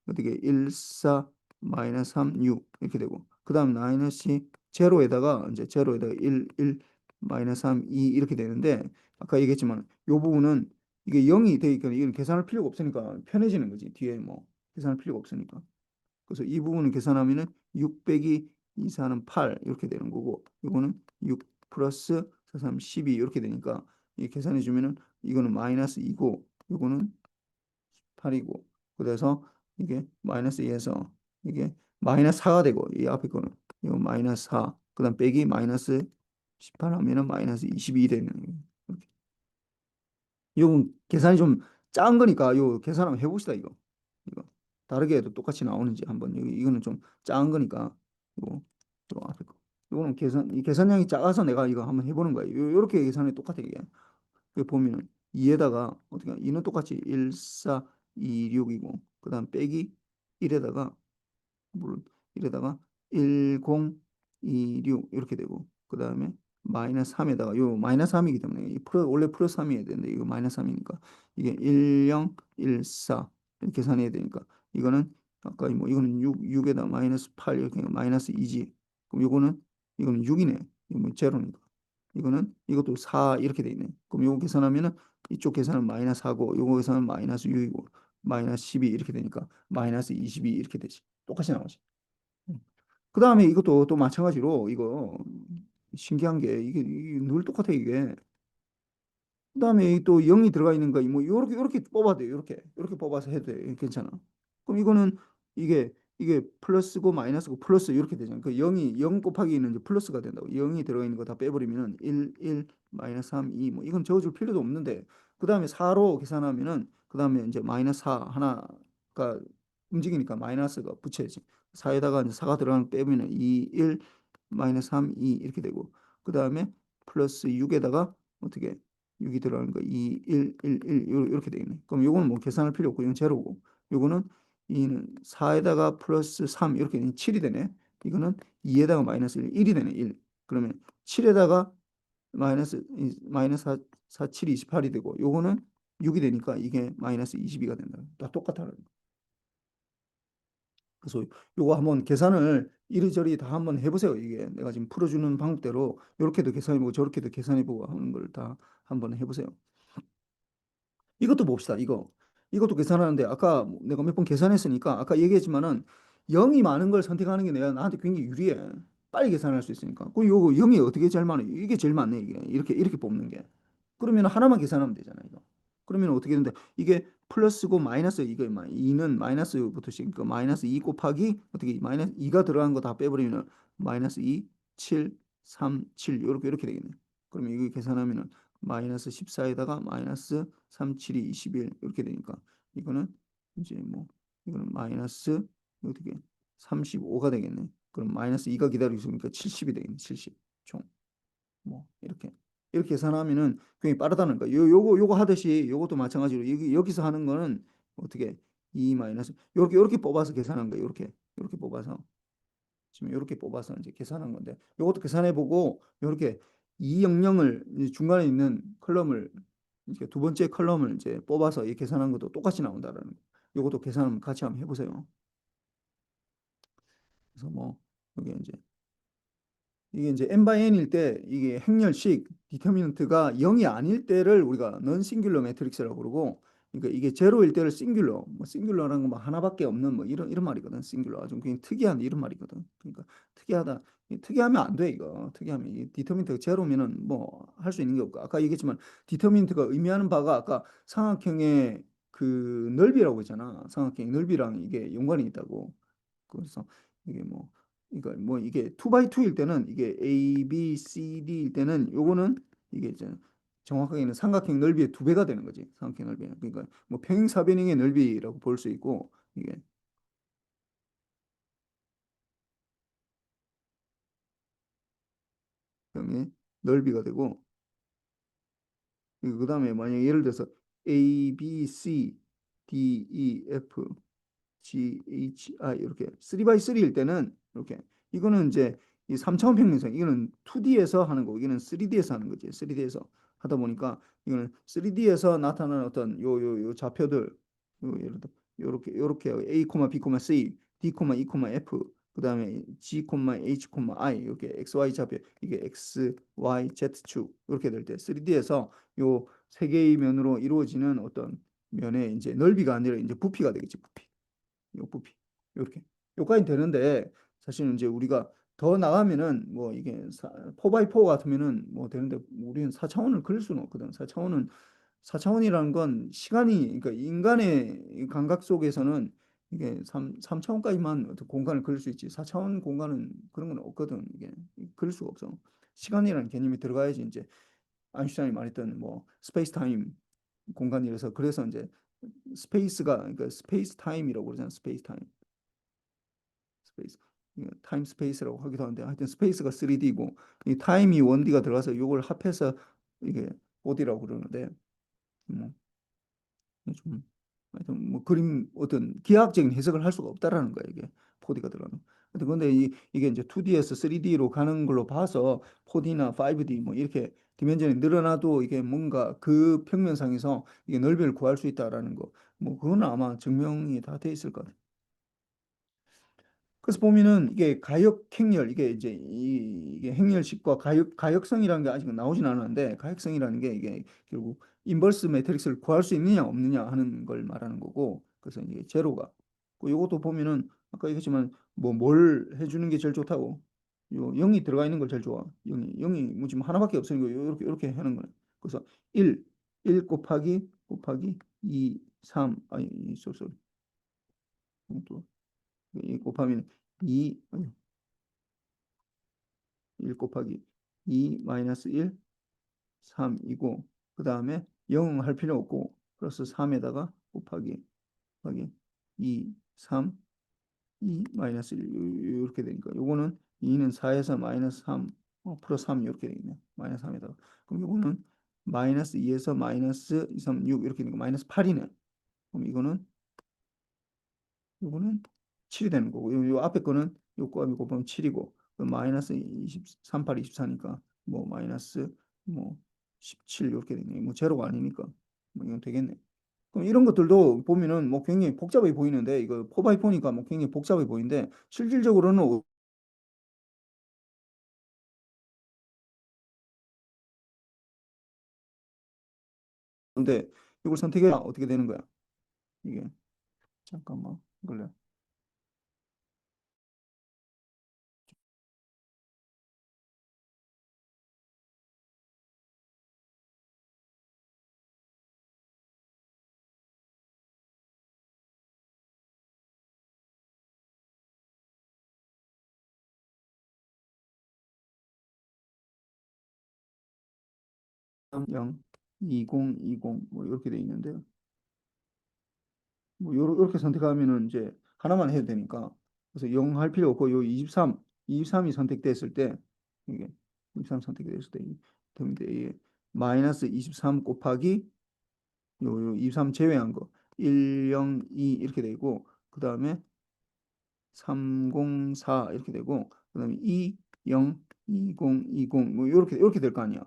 어떻게 1, 4 마이너스 3, 6 이렇게 되고 그다음 마이너스 제로에다가 이제 제로에다가 1, 1 마이너스 3, 2 이렇게 되는데 아까 얘기했지만 요 부분은 이게 0이 되니까 이건 계산할 필요가 없으니까 편해지는 거지. 뒤에 뭐 계산할 필요가 없으니까. 그래서 이 부분을 계산하면은 6 빼기 2, 4는 8 이렇게 되는 거고 이거는 6 플러스 4, 3, 12 이렇게 되니까 이 계산해 주면은 이거는 마이너스 2고 이거는 8이고 그래서 이게 마이너스 2에서 이게 마이너스 4가 되고 이 앞에 거는 이거 마이너스 4 그다음 빼기 마이너스 18 하면은 마이너스 22 되는 거예요. 이렇게. 이건 계산이 좀 작은 거니까 요 계산 한번 해봅시다 이거 다르게 해도 똑같이 나오는지 한번 여기 이거는 좀 작은 거니까 요 앞에 거 이거는 이 계산량이 작아서 내가 이거 한번 해보는 거예요. 요렇게 계산이 똑같아 이게. 여기 보면은 2에다가 어떻게 2는 똑같이 1, 4, 2, 6이고 그다음 빼기 1에다가 물론 1에다가 1, 0, 2, 6 이렇게 되고 그다음에 마이너스 3에다가 요 마이너스 3이기 때문에 원래 플러스 3이어야 되는데 이거 마이너스 3이니까 이게 1, 0, 1, 4 이렇게 계산해야 되니까 이거는 아까 뭐 이거는 6에다 마이너스 8 이렇게 마이너스 2지. 그럼 이거는 6이네. 이거 뭐 제로니까. 이거는 이것도 4 이렇게 돼 있네. 그럼 요거 계산하면은 이쪽 계산은 마이너스 4고 요거 계산은 마이너스 6이고 마이너스 12 이렇게 되니까 마이너스 22 이렇게 되지. 똑같이 나오지. 그 다음에 이것도 또 마찬가지로 이거 신기한 게 이게 늘 똑같아 이게. 그다음에 또 0이 들어가 있는 거 뭐 요렇게 뽑아도 돼요. 요렇게 뽑아서 해도 돼. 괜찮아. 그럼 이거는 이게 플러스고 마이너스고 플러스 이렇게 되잖아. 그 0 곱하기는 이제 플러스가 된다고. 0이 들어가 있는 거 다 빼버리면은 1 마이너스 3 2 뭐 이건 적어줄 필요도 없는데 그다음에 4로 계산하면은 그다음에 이제 마이너스 4 하나가 움직이니까 마이너스가 붙여야지. 4에다가 이제 4가 들어가는 거 빼면은 2 1 마이너스 3 2 이렇게 되고 그다음에 플러스 6에다가 어떻게 6이 들어가는 거 2, 1, 1, 1 이렇게 되겠네. 그럼 요거는 뭐 계산할 필요 없고 이건 제로고 요거는 2는 4에다가 플러스 3 이렇게 되니 7이 되네. 이거는 2에다가 마이너스 1, 1이 되네. 1. 그러면 7에다가 마이너스 4, 7이 28이 되고 요거는 6이 되니까 이게 마이너스 22가 된다. 다 똑같다는 거. 그래서 요거 한번 계산을 이리저리 다 한번 해보세요. 이게 내가 지금 풀어주는 방법대로 이렇게도 계산해보고 저렇게도 계산해보고 하는 걸 다 한번 해보세요. 이것도 봅시다. 이것도 계산하는데 아까 내가 몇 번 계산했으니까 아까 얘기했지만은 0이 많은 걸 선택하는 게 내가 나한테 굉장히 유리해. 빨리 계산할 수 있으니까. 그 요거 0이 어떻게 제일 많아? 이게 제일 많네 이게. 이렇게 뽑는 게. 그러면 하나만 계산하면 되잖아 이거. 그러면 어떻게 되는데 이게 플러스고 마이너스 이거 2는 마이너스부터 시니까 마이너스 2 곱하기 어떻게 마이너스 2가 들어간 거 다 빼버리면 마이너스 2, 7, 3, 7 이렇게 되겠네. 그러면 이거 계산하면은 마이너스 14에다가 마이너스 3, 7이 21 이렇게 되니까 이거는 이제 뭐 이거는 마이너스 어떻게 35가 되겠네. 그럼 마이너스 2가 기다리고 있으니까 70이 되겠네. 70 총. 뭐 이렇게 계산하면은 굉장히 빠르다는 거. 요거 하듯이 요것도 마찬가지로 여기서 하는 거는 어떻게 2 마이너스 요렇게 뽑아서 계산한 거예요. 요렇게 뽑아서 지금 요렇게 뽑아서 이제 계산한 건데 요것도 계산해 보고 요렇게 200을 중간에 있는 컬럼을 이렇게 두 번째 컬럼을 이제 뽑아서 이 계산한 것도 똑같이 나온다라는 거. 요것도 계산 같이 한번 해보세요. 그래서 뭐 여기 이게 이제 n by n일 때 이게 행렬식 디터미넌트가 0이 아닐 때를 우리가 넌 싱귤러 매트릭스라고 그러고 그러니까 이게 제로일 때를 싱귤러 뭐 싱귤러라는 건 뭐 하나밖에 없는 뭐 이런 말이거든. 싱귤러 좀 굉장히 특이한 이런 말이거든. 그러니까 특이하다. 특이하면 안 돼 이거. 특이하면 이 디터미넌트가 제로면은 뭐 할 수 있는 게 없고 아까 얘기했지만 디터미넌트가 의미하는 바가 아까 삼각형의 그 넓이라고 했잖아. 삼각형의 넓이랑 이게 연관이 있다고. 그래서 이게 뭐 그러니까 뭐 이게 2x2일 때는 이게 A, B, C, D일 때는 요거는 이게 이제 정확하게는 삼각형 넓이의 2배가 되는 거지. 삼각형 넓이. 그러니까 뭐 평행사변형의 넓이라고 볼 수 있고 이게 평의 넓이가 되고 그다음에 만약 예를 들어서 A, B, C, D, E, F, G, H, I 이렇게 3x3일 때는 이렇게 이거는 이제 이 3차원 평면상 이거는 2D에서 하는 거고 이거는 3D에서 하는 거지. 3D에서 하다 보니까 이거는 3D에서 나타나는 어떤 요 좌표들 예를 들어 요렇게 A, B, C, D, E, F 그다음에 G, H, I 이렇게 X, Y 좌표 이게 X, Y, Z축 이렇게 될 때 3D에서 요 세 개의 면으로 이루어지는 어떤 면의 이제 넓이가 아니라 이제 부피가 되겠지. 요 부피 이렇게 요까지 되는데 사실은 이제 우리가 더 나가면은 뭐 이게 4x4 같으면은 뭐 되는데 우리는 4차원을 그릴 수는 없거든. 4차원이라는 건 시간이 그러니까 인간의 이 감각 속에서는 이게 3차원까지만 어떤 공간을 그릴 수 있지. 4차원 공간은 그런 건 없거든. 이게 그릴 수가 없어. 시간이라는 개념이 들어가야지 이제 아인슈타인이 말했던 뭐 스페이스 타임 공간이라서 그래서 이제 스페이스가 그러니까 스페이스 타임이라고 그러잖아. 스페이스 타임. 스페이스. 타임 스페이스라고 하기도 하는데 하여튼 스페이스가 3D고 이 타임이 1D가 들어가서 이걸 합해서 이게 4D라고 그러는데 뭐 좀 하여튼 뭐 그림 어떤 기하학적인 해석을 할 수가 없다라는 거야 이게 4D가 들어가면. 근데 이게 이제 2D에서 3D로 가는 걸로 봐서 4D나 5D 뭐 이렇게 디멘전이 늘어나도 이게 뭔가 그 평면상에서 이게 넓이를 구할 수 있다라는 거. 뭐 그거는 아마 증명이 다 돼 있을 것 같아. 그래서 보면은 이게 가역행렬 이게 이제 이게 행렬식과 가역성이라는 게 아직 나오진 않았는데 가역성이라는 게 이게 결국 인버스 매트릭스를 구할 수 있느냐 없느냐 하는 걸 말하는 거고 그래서 이게 제로가 요것도 보면은 아까 얘기했지만 뭐 뭘 해주는 게 제일 좋다고 요 0이 들어가 있는 걸 제일 좋아 0이 뭐 지금 하나밖에 없으니까 요렇게 하는 거예요. 그래서 1 곱하기 2 3 아니 쏘리 이 곱하면 2, 1 곱하기 2 마이너스 1, 3이고 그 다음에 0 할 필요 없고 플러스 3에다가 곱하기 2, 3, 2 마이너스 1 이렇게 되니까 요거는 2는 4에서 마이너스 3 플러스 3 이렇게 되겠네. 마이너스 3에다가 그럼 요거는 마이너스 2에서 마이너스 2, 3, 6 이렇게 되니까 마이너스 8이네. 그럼 요거는 7이 되는 거고 요 앞에 거는 요 곱하기 곱하면 7이고 마이너스 38, 24니까 뭐 마이너스 뭐 17 이렇게 되네. 뭐 제로가 아니니까 뭐 이건 되겠네. 그럼 이런 것들도 보면은 뭐 굉장히 복잡해 보이는데 이거 4x4니까 뭐 굉장히 복잡해 보이는데 실질적으로는 근데 이걸 선택해야 어떻게 되는 거야? 이게 잠깐만 이걸로 0, 20, 20, 뭐 이렇게 돼 있는데요. 뭐 요렇게 선택하면은 이제 하나만 해도 되니까 그래서 0 할 필요 없고 요 23이 선택됐을 때 이게 23 선택됐을 때 됩니다. 이게 마이너스 23 곱하기 요 23 제외한 거 1, 0, 2 이렇게 되고 그 다음에 304 이렇게 되고 그다음에 2, 0, 20, 20 뭐 이렇게 될 거 아니야.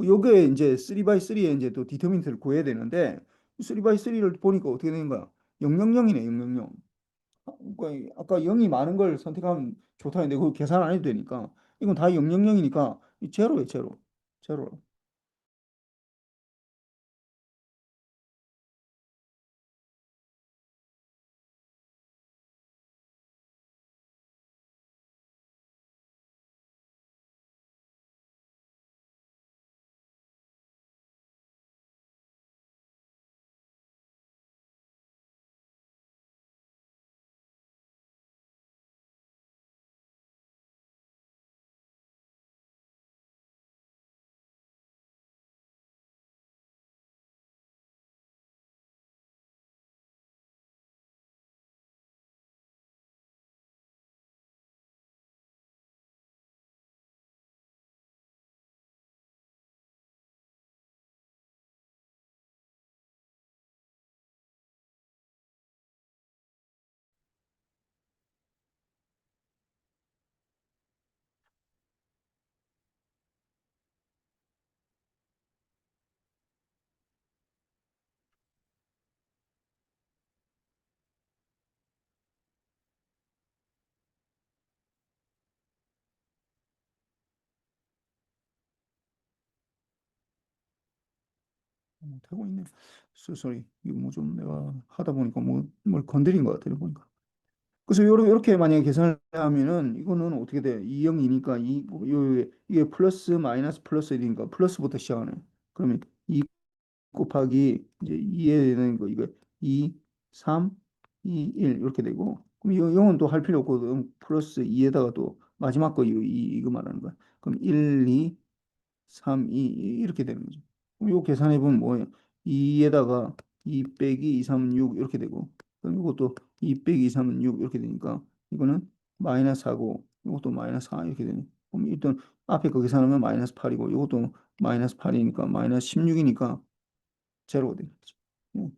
요게 이제 3x3에 이제 또 디터민트를 구해야 되는데 3x3를 보니까 어떻게 되는 거야? 000이네 000. 그러니까 아까 0이 많은 걸 선택하면 좋다는데 그거 계산 안 해도 되니까 이건 다 000이니까 제로에 제로. 제로. 되고 있네. 소리. 이거 뭐 좀 내가 하다 보니까 뭐 뭘 건드린 것 같아요 보니까. 그래서 요렇게 만약에 계산을 하면은 이거는 어떻게 돼? 2영이니까 이게 플러스 마이너스 플러스 1이니까 플러스부터 시작하네. 그러면 2 곱하기 이제 2에 되는 거 이거 2, 3, 2, 1 이렇게 되고 그럼 이 0은 또 할 필요 없고 플러스 2에다가 또 마지막 거 이거 말하는 거야. 그럼 1, 2, 3, 2 이렇게 되는 거죠. 그럼 이거 계산해 보면 뭐예요? 2에다가 2 빼기 2, 3은 6 이렇게 되고 그럼 이것도 2 빼기 2, 3은 6 이렇게 되니까 이거는 마이너스 4고 이것도 마이너스 4 이렇게 되네. 그럼 일단 앞에 거 계산하면 마이너스 8이고 이것도 마이너스 8이니까 마이너스 16이니까 제로가 되는 거죠. 음,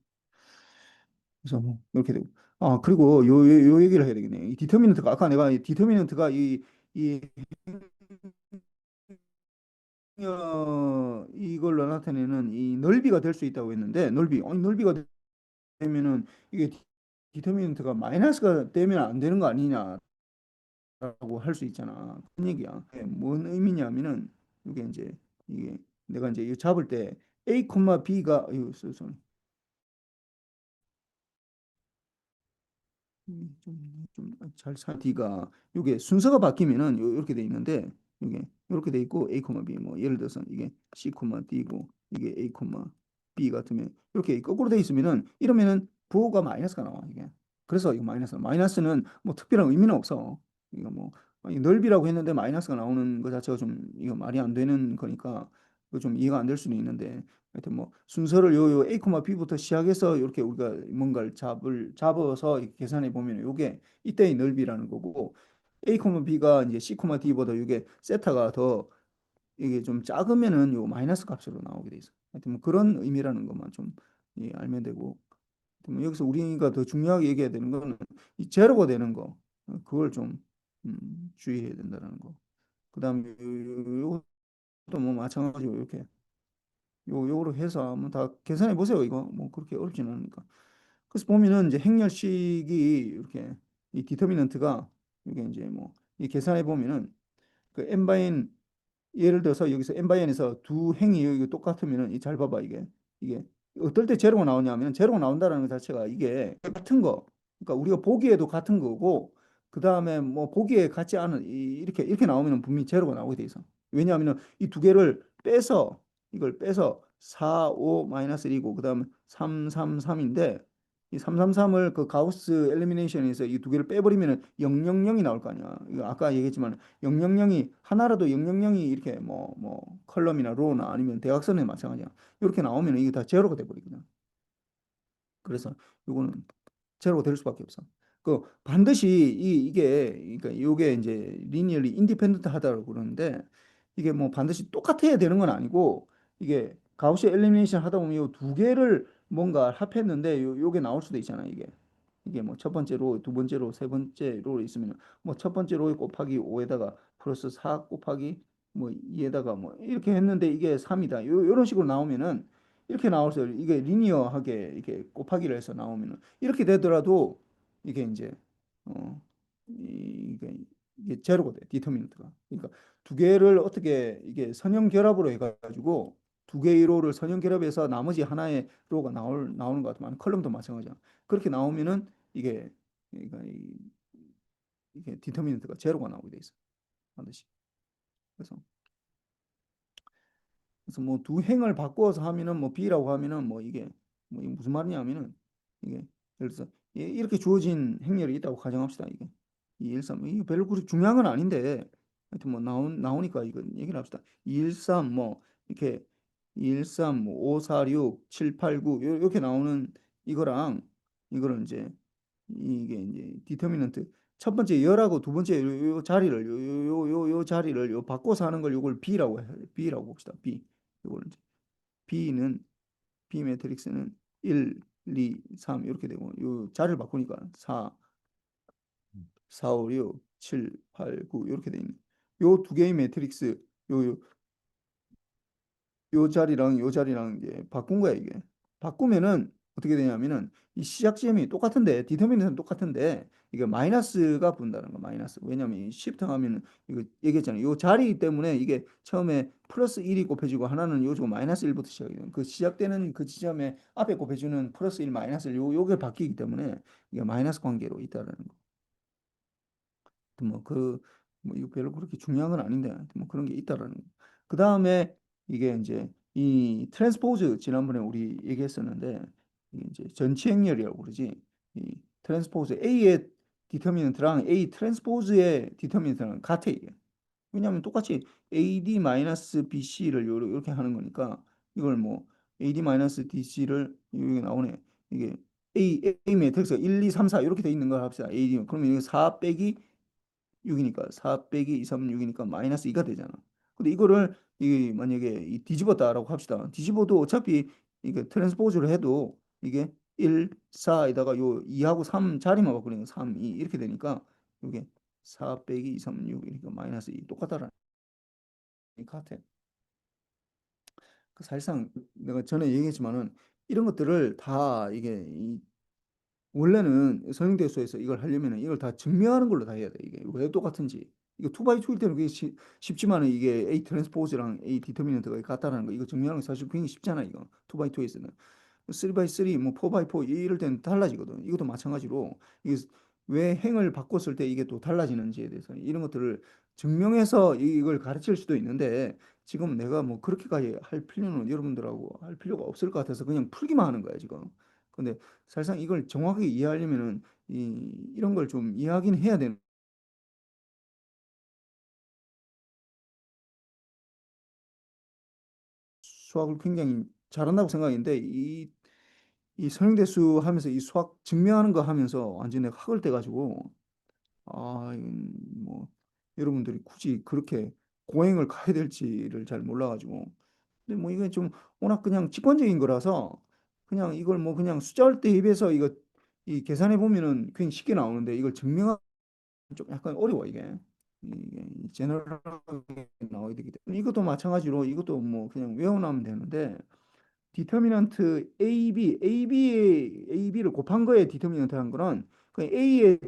그래서 뭐 이렇게 되고 아 그리고 요 얘기를 해야 되겠네. 이 디터미넌트가 아까 내가 이 디터미넌트가 이 이걸로 나타내는 이 넓이가 될 수 있다고 했는데 넓이가 되면은 이게 디터미넌트가 마이너스가 되면 안 되는 거 아니냐라고 할 수 있잖아. 그런 얘기야. 뭔 의미냐면은 이게 이제 이게 내가 이제 이거 잡을 때 A, B가 이거 좀잘 D가 이게 순서가 바뀌면은 이렇게 돼 있는데 이게 이렇게 돼 있고 A, B 뭐 예를 들어서 이게 C, D고 이게 A, B 같으면 이렇게 거꾸로 돼 있으면은 이러면은 부호가 마이너스가 나와 이게. 그래서 이거 마이너스는 뭐 특별한 의미는 없어. 이거 뭐 아니, 넓이라고 했는데 마이너스가 나오는 것 자체가 좀 이거 말이 안 되는 거니까 그거 좀 이해가 안 될 수는 있는데 하여튼 뭐 순서를 요 A, B부터 시작해서 이렇게 우리가 뭔가를 잡아서 이렇게 계산해 보면 요게 이때의 넓이라는 거고 A, B가 이제 C, D보다 이게 세타가 더 이게 좀 작으면은 요 마이너스 값으로 나오게 돼 있어. 하여튼 뭐 그런 의미라는 것만 좀 알면 되고 하여튼 뭐 여기서 우리가 더 중요하게 얘기해야 되는 거는 이 제로가 되는 거 그걸 좀 주의해야 된다는 거. 그다음에 요것도 뭐 마찬가지로 이렇게 요거로 해서 한번 다 계산해 보세요. 이거 뭐 그렇게 어렵지는 않으니까. 그래서 보면은 이제 행렬식이 이렇게 이 디터미넌트가 이게 이제 뭐 이 계산해 보면은 그 n 바인 예를 들어서 여기서 n 바이n에서 두 행이 여기 똑같으면은 이 잘 봐봐 이게 어떨 때 제로가 나오냐면 제로가 나온다는 것 자체가 이게 같은 거 그러니까 우리가 보기에도 같은 거고 그 다음에 뭐 보기에 같지 않은 이렇게 나오면은 분명히 제로가 나오게 돼 있어. 왜냐하면은 이 두 개를 빼서 이걸 빼서 4, 5 마이너스 1이고 그 다음에 3, 3, 3인데 이 333을 그 가우스 엘리미네이션에서 이 두 개를 빼버리면은 000이 나올 거 아니야. 이거 아까 얘기했지만 000이 하나라도 000이 이렇게 뭐 컬럼이나 로우나 아니면 대각선에 마찬가지야. 이렇게 나오면 이게 다 제로가 돼 버리거든. 그래서 이거는 제로가 될 수밖에 없어. 그 반드시 이게 그러니까 이게 이제 리니얼리 인디펜던트 하다고 그러는데 이게 뭐 반드시 똑같아야 되는 건 아니고 이게 가우시 엘리미네이션 하다 보면 이 두 개를 뭔가 합했는데 요게 나올 수도 있잖아 이게 뭐 첫 번째 로, 두 번째 로, 세 번째 로 있으면 뭐 첫 번째 로 곱하기 5에다가 플러스 4 곱하기 뭐 2에다가 뭐 이렇게 했는데 이게 3이다. 요런 식으로 나오면은 이렇게 나와서 이게 리니어하게 이렇게 곱하기를 해서 나오면은 이렇게 되더라도 이게 이제 어 이게 제로가 돼. 디터미넌트가. 그러니까 두 개를 어떻게 이게 선형 결합으로 해가지고 두 개의 로를 선형 결합해서 나머지 하나의 로가 나오는 것 같으면 컬럼도 마찬가지야. 그렇게 나오면은 이게 디터미넌트가 제로가 나오게 돼 있어. 반드시. 그래서 뭐 두 행을 바꾸어서 하면은 뭐 B라고 하면은 뭐 이게 무슨 말이냐면은 이게 예를 들어서 이렇게 주어진 행렬이 있다고 가정합시다. 이게 213 이게 별로 그렇게 중요한 건 아닌데 하여튼 뭐 나오니까 이거 얘기를 합시다. 213 뭐 이렇게 213 뭐 546 789 이렇게 나오는 이거랑 이거를 이제 이게 이제 디터미넌트 첫 번째 열하고 두 번째 요 자리를 요 자리를 요 바꿔서 하는 걸 요걸 B라고 봅시다. B 요걸 이제 B는 B 매트릭스는 1, 2, 3 이렇게 되고 요 자리를 바꾸니까 4, 4, 5, 6, 7, 8, 9 이렇게 돼 있는 요 두 개의 매트릭스 요 자리랑 요 자리랑 이제 바꾼 거야 이게 바꾸면은 어떻게 되냐면은 이 시작점이 똑같은데 디터미넌트는 똑같은데 이게 마이너스가 분다는 거 마이너스. 왜냐면 이 시프트 하면은 이거 얘기했잖아요. 요 자리 때문에 이게 처음에 플러스 1이 곱해지고 하나는 요즘 마이너스 1부터 시작해요. 그 시작되는 그 지점에 앞에 곱해주는 플러스 1 마이너스 1 요게 바뀌기 때문에 이게 마이너스 관계로 있다라는 거. 뭐 그 뭐 이거 별로 그렇게 중요한 건 아닌데 하여튼 뭐 그런 게 있다라는 거. 그 다음에 이게 이제 이 트랜스포즈 지난번에 우리 얘기했었는데 이게 이제 전치행렬이라고 그러지. 이 트랜스포즈 A의 디터미넌트랑 A 트랜스포즈의 디터미넌트랑 같아 이게. 왜냐하면 똑같이 AD-BC를 이렇게 하는 거니까 이걸 뭐 AD-DC를 여기 나오네. 이게 A 매트릭스가 1, 2, 3, 4 이렇게 돼 있는 걸 합시다. AD 그러면 이게 4 빼기 6이니까 4 빼기 2, 3, 6이니까 마이너스 2가 되잖아. 근데 이거를 이 만약에 이 뒤집었다라고 합시다. 뒤집어도 어차피 이게 트랜스포즈를 해도 이게 1, 4에다가 요 2하고 3 자리만 바꾸니까 3, 2 이렇게 되니까 이게 4 빼기 2, 3, 6 이니까 마이너스 2 똑같다라는 같아. 그 사실상 내가 전에 얘기했지만은 이런 것들을 다 이게 원래는 성형대수에서 이걸 하려면은 이걸 다 증명하는 걸로 다 해야 돼. 이게 왜 똑같은지. 이거 2x2일 때는 그게 쉽지만은 이게 A 트랜스포즈랑 A 디터미넌트가 같다라는 거 이거 증명하는 게 사실 굉장히 쉽잖아 이거. 2x2에서는. 3x3, 뭐 4x4 이럴 때는 달라지거든. 이것도 마찬가지로 이게 왜 행을 바꿨을 때 이게 또 달라지는지에 대해서 이런 것들을 증명해서 이걸 가르칠 수도 있는데 지금 내가 뭐 그렇게까지 할 필요는 여러분들하고 할 필요가 없을 것 같아서 그냥 풀기만 하는 거야 지금. 근데 사실상 이걸 정확하게 이해하려면은 이런 걸 좀 이해하긴 해야 되는 수학을 굉장히 잘한다고 생각했는데 이 선행대수 하면서 이 수학 증명하는 거 하면서 완전히 내가 학을 떼가지고 뭐 여러분들이 굳이 그렇게 고행을 가야 될지를 잘 몰라가지고 근데 뭐 이게 좀 워낙 그냥 직관적인 거라서 그냥 이걸 뭐 그냥 숫자를 대입해서 이거 이 계산해 보면은 굉장히 쉽게 나오는데 이걸 증명하기 좀 약간 어려워 이게 제너럴하게 나와야 되기 때문에 이것도 마찬가지로 이것도 뭐 그냥 외워놓으면 되는데 디터미넌트 AB를 곱한 거에 디터미넌트 한 거는 그 A의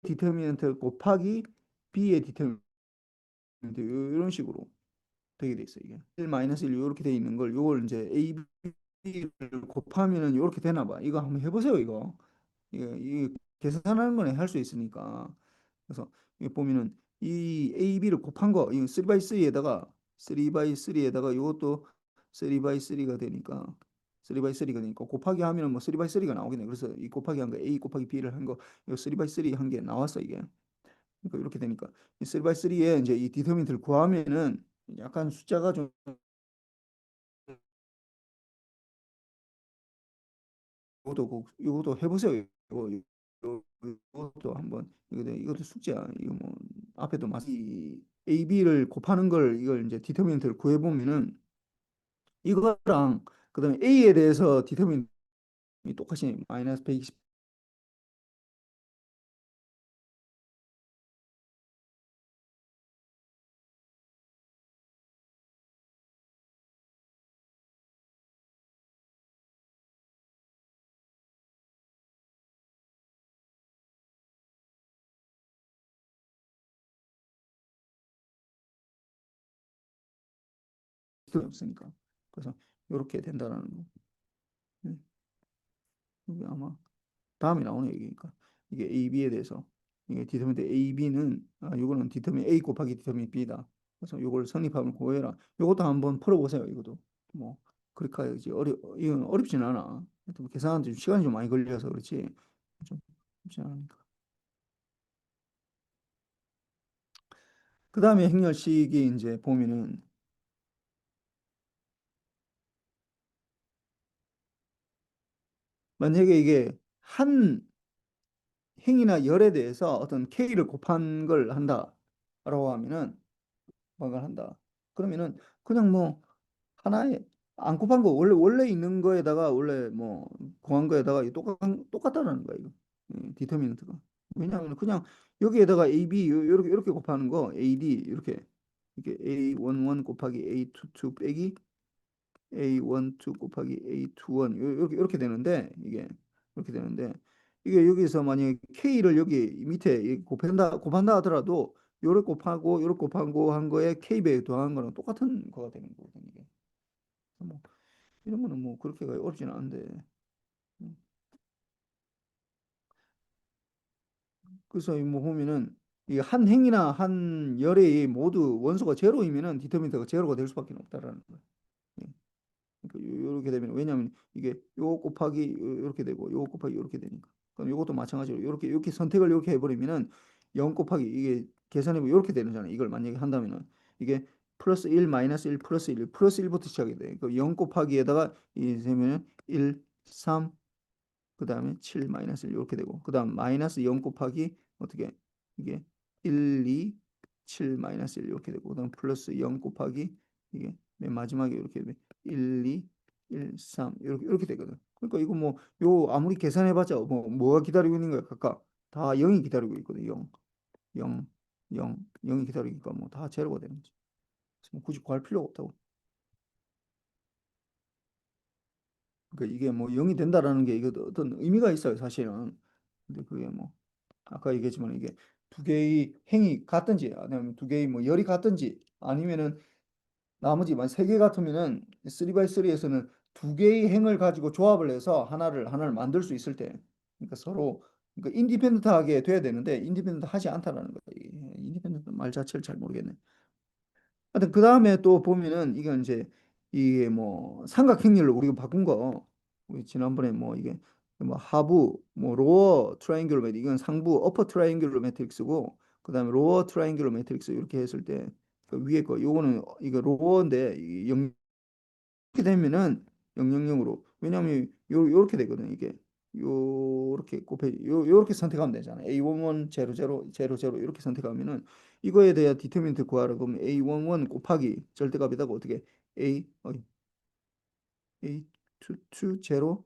디터미넌트 곱하기 B의 디터미넌트 이런 식으로 되게 돼 있어 이게 1 마이너스 1 이렇게 돼 있는 걸 요걸 이제 AB를 곱하면은 이렇게 되나 봐 이거 한번 해보세요 이거 이게 계산하는 거는 할 수 있으니까 그래서 여기 보면은 이 AB를 곱한 거, 이 3x3에다가 3x3에다가 이것도 3x3가 되니까 3x3가 되니까 곱하기 하면은 뭐 3x3가 나오겠네. 그래서 이 곱하기 한 거 A 곱하기 B를 한 거, 이 3x3 한 게 나왔어 이게. 그러니까 이렇게 되니까 이 3x3에 이제 이 디터민트를 구하면은 약간 숫자가 좀 이것도 해보세요. 이것도 한번 이것도 숙제야. 이거 뭐 앞에도 이 AB를 곱하는 걸 이걸 이제 디터미넌트를 구해 보면은 이거랑 그다음에 A에 대해서 디터미넌트 똑같이 마이너스 120 없으니까 그래서 이렇게 된다라는 거. 네. 이게 아마 다음에 나오는 얘기니까 이게 AB에 대해서 이게 디터미넌트 AB는 이거는 디터민 A 곱하기 디터민 B다. 그래서 이걸 성립함을 고해라. 이것도 한번 풀어보세요. 이것도 뭐 그렇게까지 이건 어렵진 않아. 하여튼 뭐 계산하는데 좀 시간이 좀 많이 걸려서 그렇지 좀 쉽지 않으니까. 그 다음에 행렬식이 이제 보면은 만약에 이게 한 행이나 열에 대해서 어떤 K를 곱한 걸 한다라고 하면은 뭔가를 한다. 그러면은 그냥 뭐 하나에 안 곱한 거 원래 있는 거에다가 원래 뭐 구한 거에다가 똑같다라는 거야 이거 디터미넌트가 왜냐하면 그냥 여기에다가 AB 이렇게 곱하는 거 AD 이렇게 A11 곱하기 A22 빼기 A12 곱하기 A21 이렇게 되는데 이렇게 되는데 이게 여기서 만약에 K를 여기 밑에 곱한다 하더라도 요렇게 곱하고 요렇게 곱하고 한 거에 K배에 더한 거랑 똑같은 거가 되는 거거든요. 이게. 뭐 이런 거는 뭐 그렇게 어렵지는 않은데 음. 그래서 뭐 보면은 이 한 행이나 한 열의 모두 원소가 제로이면은 디터미넌트가 제로가 될 수밖에 없다라는 거예요. 예. 그러니까 요렇게 되면 왜냐하면 이게 요 곱하기 요렇게 되고 요 곱하기 요렇게 되니까 그럼 요것도 마찬가지로 요렇게 선택을 이렇게 해버리면은 0 곱하기 이게 계산해보면 요렇게 되잖아요. 이걸 만약에 한다면은 이게 플러스 1 마이너스 1 플러스 1 플러스 1부터 시작이 돼. 그 0 곱하기에다가 이 세면은 1 3 그 다음에 7 마이너스 1 이렇게 되고 그 다음 마이너스 0 곱하기 어떻게 이게 1 2 7 마이너스 1 이렇게 되고 그 다음 플러스 0 곱하기 이게 맨 마지막에 이렇게 되면 1 2 1 3 이렇게 되거든. 그러니까 이거 뭐 요 아무리 계산해봤자 뭐가 기다리고 있는 거야 각각 다 0이 기다리고 있거든. 0 0 0 0이 기다리니까 뭐 다 제로가 되는 거지. 그래서 뭐 굳이 구할 필요가 없다고. 그러니까 이게 뭐 0이 된다라는 게 이거 어떤 의미가 있어요 사실은. 근데 그게 뭐 아까 얘기했지만 이게 두 개의 행이 같든지 아니면 두 개의 뭐 열이 같든지 아니면은 나머지 만 세 개 같으면은 3x3에서는 두 개의 행을 가지고 조합을 해서 하나를 만들 수 있을 때 그러니까 서로 그러니까 인디펜던트하게 돼야 되는데 인디펜던트 하지 않다라는 거예요. 인디펜던트 말 자체를 잘 모르겠네. 하여튼 그 다음에 또 보면은 이건 이제 이게 뭐 삼각형렬로 우리가 바꾼 거 우리 지난번에 뭐 이게 뭐 하부 뭐 로어 트라이앵귤러 매트릭스 이건 상부 어퍼 트라이앵귤러 매트릭스고 그 다음에 로어 트라이앵귤러 매트릭스 이렇게 했을 때 그 위에 거 요거는 이거 로어인데 이렇게 되면은 000으로 왜냐하면 요렇게 되거든 이게 요렇게 요렇게 선택하면 되잖아. A11 00 이렇게 선택하면은 이거에 대한 디터미넌트 구하라 그러면 A11 곱하기 절대값에다가 어떻게 A22 0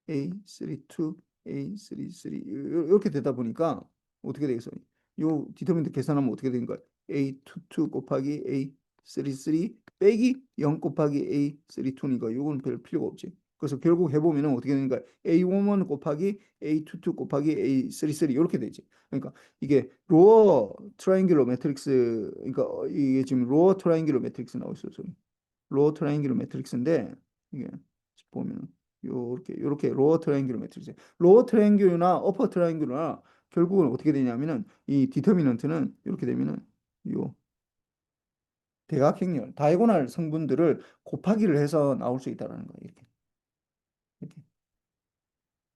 A32 A33 이렇게 되다 보니까 어떻게 되겠어요? 요 디터미넌트 계산하면 어떻게 되는 거야? A22 곱하기 A33 빼기 0 곱하기 A32니까 요건 별 필요가 없지. 그래서 결국 해보면은 어떻게 되는 거야? A11 곱하기 A22 곱하기 A33 이렇게 되지. 그러니까 이게 로어 트라이앵귤러 매트릭스 그러니까 이게 지금 로어 트라이앵귤러 매트릭스 나오고 있어요. 로어 트라이앵귤러 매트릭스인데 이게 보면 요렇게 로어 트라이앵귤러 매트릭스. 로어 트라이앵귤이나 어퍼 트라이앵귤이나 결국은 어떻게 되냐면은 이 디터미넌트는 이렇게 되면은 요 대각행렬 다이고널 성분들을 곱하기를 해서 나올 수 있다라는 거예요.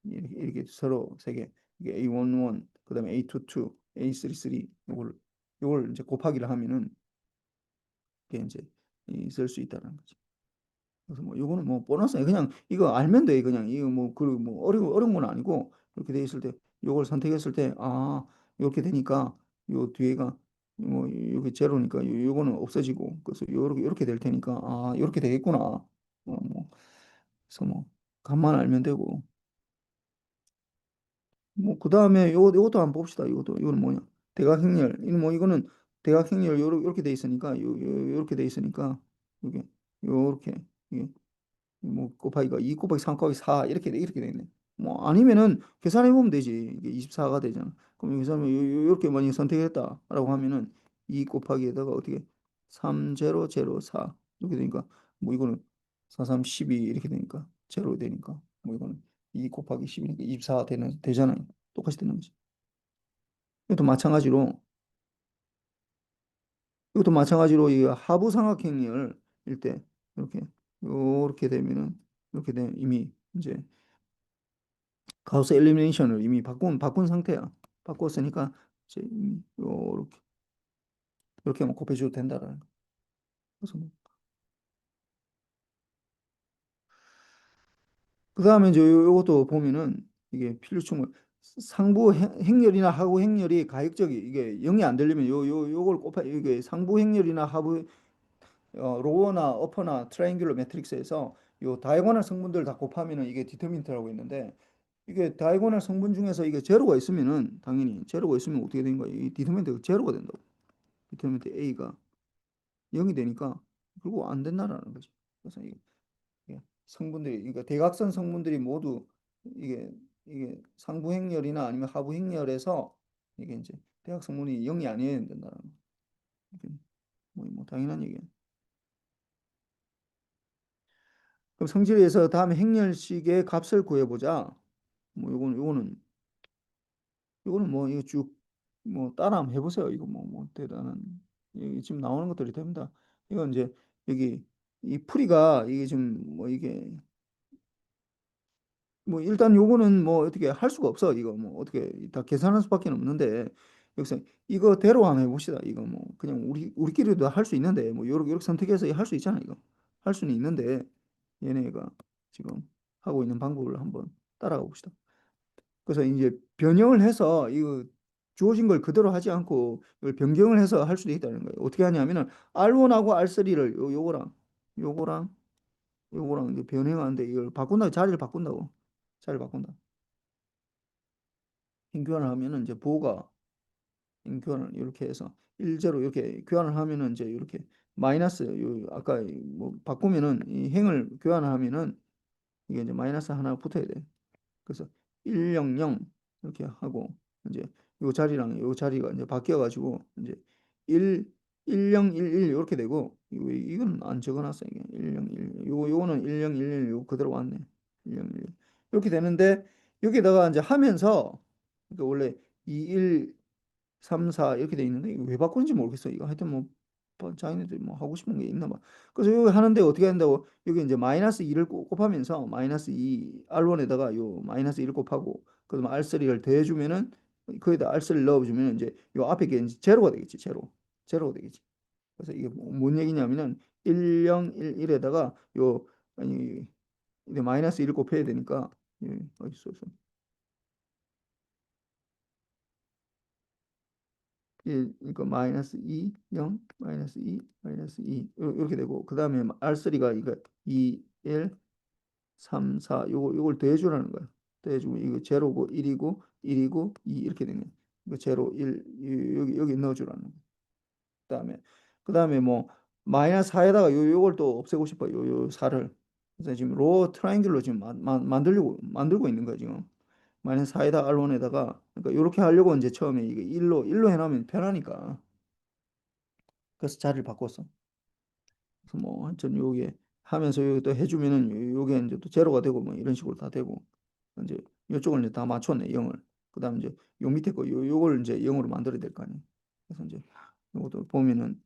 이렇게 이렇게 서로 세 개. 이게 A11 그다음에 A22, A33 요걸 이제 곱하기를 하면은 이게 이제 있을 수 있다는 거죠. 그래서 뭐 요거는 뭐 보너스에 그냥 이거 알면 돼 그냥 이거 뭐 그리고 뭐 어려운 건 아니고 이렇게 돼 있을 때 요걸 선택했을 때 아 이렇게 되니까 요 뒤에가 뭐 여기 제로니까 요거는 없어지고 그래서 요렇게 될 테니까 아 요렇게 되겠구나 뭐 그래서 뭐 간만 알면 되고 뭐 그다음에 요것도 한번 봅시다 이거는 뭐냐 대각행렬 이거는 대각행렬 요렇게 돼 있으니까 요렇게 돼 있으니까 이게 요렇게 이게 뭐 곱하기가 2 곱하기 3 곱하기 4 이렇게 돼 있네. 뭐 아니면은 계산해 보면 되지. 이게 24가 되잖아. 그럼 여기서 이렇게 만약에 선택했다라고 하면은 2 곱하기에다가 어떻게 3 0 0 4 이렇게 되니까 뭐 이거는 4 3 12 이렇게 되니까 제로 되니까 뭐 이거는 2 곱하기 10이니까 24 되잖아요. 똑같이 되는 거지. 이것도 마찬가지로 이 하부 삼각형일 때 이렇게 요렇게 되면은 이렇게 되면 이미 이제 가우스 엘리미네이션을 이미 바꾼 상태야. 바꿨으니까 이제 이미 요렇게 뭐 곱해줘도 된다라는 거. 그래서 뭐 그다음에 이제 요것도 보면은 이게 필류축물 상부 행렬이나 하부 행렬이 가역적이 이게 0이 안 되려면 요걸 곱해 이게 상부 행렬이나 하부 로어나 어퍼나 트라이앵귤러 매트릭스에서 요 다이고널 성분들 다 곱하면은 이게 디터민트라고 있는데 이게 다이고널 성분 중에서 이게 제로가 있으면은 당연히 제로가 있으면 어떻게 되는 거야? 이 디터민트가 제로가 된다고. 디터민트 A가 0이 되니까 결국 안 된다라는 거지. 그래서 성분들이 그러니까 대각선 성분들이 모두 이게 이게 상부 행렬이나 아니면 하부 행렬에서 이게 이제 대각 성분이 0이 아니어야 된다는 거. 이게 뭐 당연한 얘기야. 그럼 성질에서 다음에 행렬식의 값을 구해보자. 뭐 요거는 뭐 이거 쭉 뭐 따라 한번 해보세요. 이거 뭐 대단한 여기 지금 나오는 것들이 됩니다. 이건 이제 여기 이 풀이가 이게 지금 뭐 이게 뭐 일단 요거는 뭐 어떻게 할 수가 없어. 이거 뭐 어떻게 다 계산할 수밖에 없는데 여기서 이거대로 한번 해봅시다. 이거 뭐 그냥 우리끼리도 할 수 있는데 뭐 요렇게 선택해서 할 수 있잖아. 이거 할 수는 있는데 얘네가 지금 하고 있는 방법을 한번 따라가 봅시다. 그래서 이제 변형을 해서 이거 주어진 걸 그대로 하지 않고 이걸 변경을 해서 할 수도 있다는 거예요. 어떻게 하냐면은 R1하고 R3를 요거랑 요거랑 이제 변형하는데 이걸 바꾼다 자리를 바꾼다고 자리를 바꾼다. 교환을 하면은 이제 보가 교환을 이렇게 해서 일제로 이렇게 교환을 하면은 이제 이렇게 마이너스 요 아까 뭐 바꾸면은 이 행을 교환을 하면은 이게 이제 마이너스 하나 붙어야 돼. 그래서 100 이렇게 하고 이제 요 자리랑 요 자리가 이제 바뀌어 가지고 이제 1 1011 이렇게 되고 이건 안 적어놨어 이게 1011 요거는 1011 요 그대로 왔네 1011 이렇게 되는데 여기다가 이제 하면서 그러니까 원래 21 3, 4 이렇게 돼 있는데 이거 왜 바꾸는지 모르겠어. 이거 하여튼 뭐 자기네들 뭐 하고 싶은 게 있나 봐. 그래서 여기 하는데 어떻게 한다고 여기 이제 마이너스 2를 곱하면서 마이너스 2 R1에다가 요 마이너스 1을 곱하고 그다음 R3를 더해주면은 거기다 R3를 넣어주면 이제 요 앞에 게 이제 제로가 되겠지. 제로가 되겠지. 그래서 이게 뭔 얘기냐면은 1011에다가 요 아니 이제 마이너스 1을 곱해야 되니까 어디 있어? 1, 그러니까 마이너스 2, 0, 마이너스 2, 마이너스 2 이렇게 되고 그 다음에 R3가 이거 2, 1, 3, 4 요걸 더해주라는 거야. 더해주고 이거 제로고 1이고 1이고 2 이렇게 되면 이거 제로 1 여기 넣어주라는 거야. 그다음에 뭐 마이너스 4에다가 요걸 또 없애고 싶어 요 4를 그래서 지금 로 트라이앵글로 지금 만들고 있는 거야 지금. 마이너스 4에다 R1에다가 그러니까 이렇게 하려고 이제 처음에 이게 1로 해놓으면 편하니까 그래서 자리를 바꿨어. 그래서 뭐 하여튼 요게 하면서 요게 또 해주면은 요게 이제 또 제로가 되고 뭐 이런 식으로 다 되고 이제 요쪽을 이제 다 맞췄네 0을. 그다음 이제 요 밑에 거 요걸 이제 0으로 만들어야 될 거 아니에요. 그래서 이제 요것도 보면은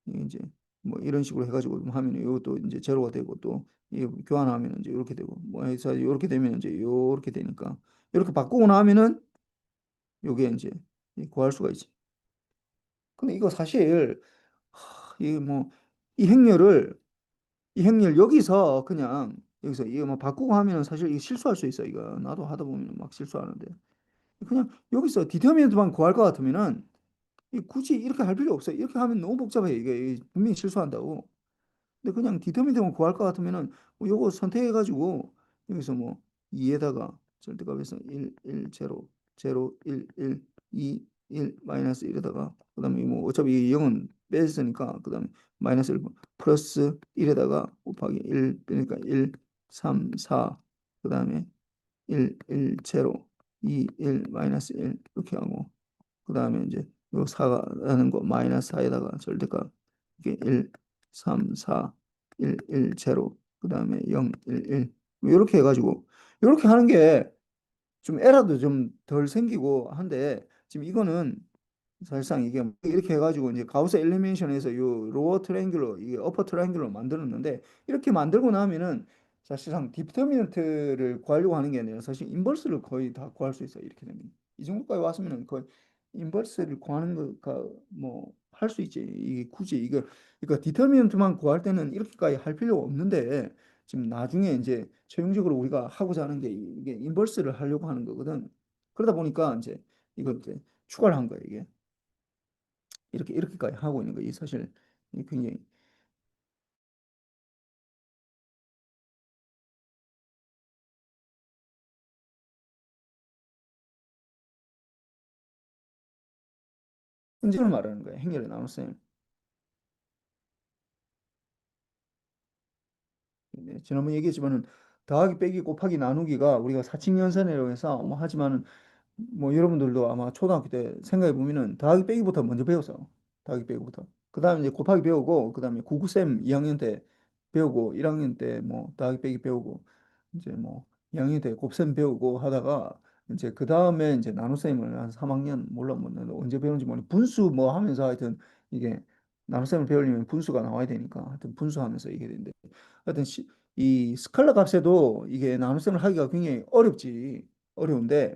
이게 이제 뭐 이런 식으로 해가지고 하면 이것도 이제 제로가 되고 또 이 교환하면 이제 이렇게 되고 뭐 해서 이렇게 되면 이제 요렇게 되니까 이렇게 바꾸고 나면은 요게 이제 구할 수가 있지. 근데 이거 사실 이게 뭐 이 행렬을 이 행렬 여기서 그냥 여기서 이거 뭐 바꾸고 하면은 사실 이거 실수할 수 있어. 이거 나도 하다 보면 막 실수하는데 그냥 여기서 디터미넌트만 구할 것 같으면은 굳이 이렇게 할 필요 없어요. 이렇게 하면 너무 복잡해. 이게 분명히 실수한다고. 근데 그냥 디터미넌트만 구할 것 같으면은 뭐 요거 선택해가지고 여기서 뭐 2에다가 절대값에서 1, 1, 0, 0, 1, 1, 2, 1, 마이너스 1에다가 그다음에 뭐 어차피 0은 뺐으니까 그다음에 마이너스 1 플러스 1에다가 곱하기 1 그러니까 1, 3, 4 그다음에 1, 1, 0, 2, 1, 마이너스 1 이렇게 하고 그다음에 이제 요 4가 라는 거 마이너스 4에다가 절대값 이게 1, 3, 4, 1, 1, 0 그다음에 0, 1, 1 이렇게 해가지고 이렇게 하는 게 좀 에러도 좀 덜 생기고 한데 지금 이거는 사실상 이게 이렇게 해가지고 이제 가우스 엘리미네이션에서 요 로어 트라이앵글로 이게 어퍼 트라이앵글로 만들었는데 이렇게 만들고 나면은 사실상 디터미넌트를 구하려고 하는 게 아니라 사실 인버스를 거의 다 구할 수 있어요. 이렇게 되면 이 정도까지 왔으면은 거의 인버스를 구하는 거가 뭐 할 수 있지. 이게 굳이 이거 그러니까 디터미넌트만 구할 때는 이렇게까지 할 필요가 없는데 지금 나중에 이제 최종적으로 우리가 하고자 하는 게 이게 인버스를 하려고 하는 거거든. 그러다 보니까 이제 이걸 이제 추가를 한 거예요. 이게. 이렇게까지 하고 있는 거예요. 사실 굉장히 행렬을 말하는 거예요. 행렬의 나눗셈. 네, 지난번에 얘기했지만은 더하기 빼기 곱하기 나누기가 우리가 사칙연산이라고 해서 뭐 하지만은 뭐 여러분들도 아마 초등학교 때 생각해 보면은 더하기 빼기부터 먼저 배웠어. 더하기 빼기부터. 그다음에 이제 곱하기 배우고 그다음에 구구셈 2학년 때 배우고 1학년 때 뭐 더하기 빼기 배우고 이제 뭐 2학년 때 곱셈 배우고 하다가 이제 그다음에 이제 나눗셈을 한 3학년 몰라 뭐 언제 배우는지 모르 분수 뭐 하면서 하여튼 이게 나눗셈을 배우려면 분수가 나와야 되니까 하여튼 분수하면서 이게 되는데 하여튼 이 스칼라 값에도 이게 나눗셈을 하기가 굉장히 어렵지. 어려운데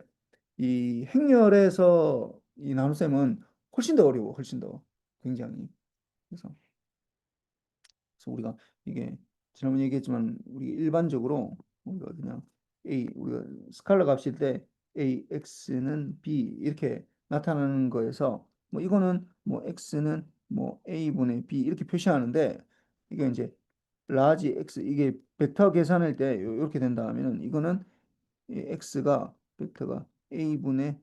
이 행렬에서 이 나눗셈은 훨씬 더 어려워, 훨씬 더 굉장히. 그래서, 그래서 우리가 이게 지난번에 얘기했지만 우리 일반적으로 우리가 그냥 우리가 스칼라 값일 때 AX는 B 이렇게 나타나는 거에서 뭐 이거는 뭐 X는 뭐 A분의 B 이렇게 표시하는데 이게 이제 라지 X 이게 벡터 계산할 때 이렇게 된다 하면은 이거는 이 x가 벡터가 a분의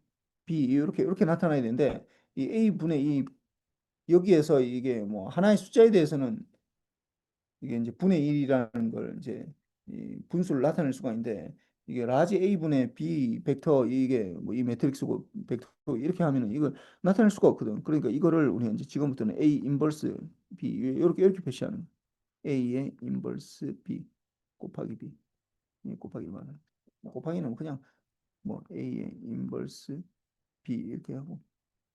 b 이렇게 나타나야 되는데 이 a분의 이 여기에서 이게 뭐 하나의 숫자에 대해서는 이게 이제 분의 1이라는 걸 이제 이 분수를 나타낼 수가 있는데 이게 라지 a분의 b 벡터 이게 뭐 이 매트릭스고 벡터 이렇게 하면은 이걸 나타낼 수가 없거든. 그러니까 이거를 우리가 이제 지금부터는 a 인버스 b 이렇게 표시하는 거야. a의 인버스 b 곱하기 b 곱하기 말은 곱하기는 그냥 뭐 A의 인버스 B 이렇게 하고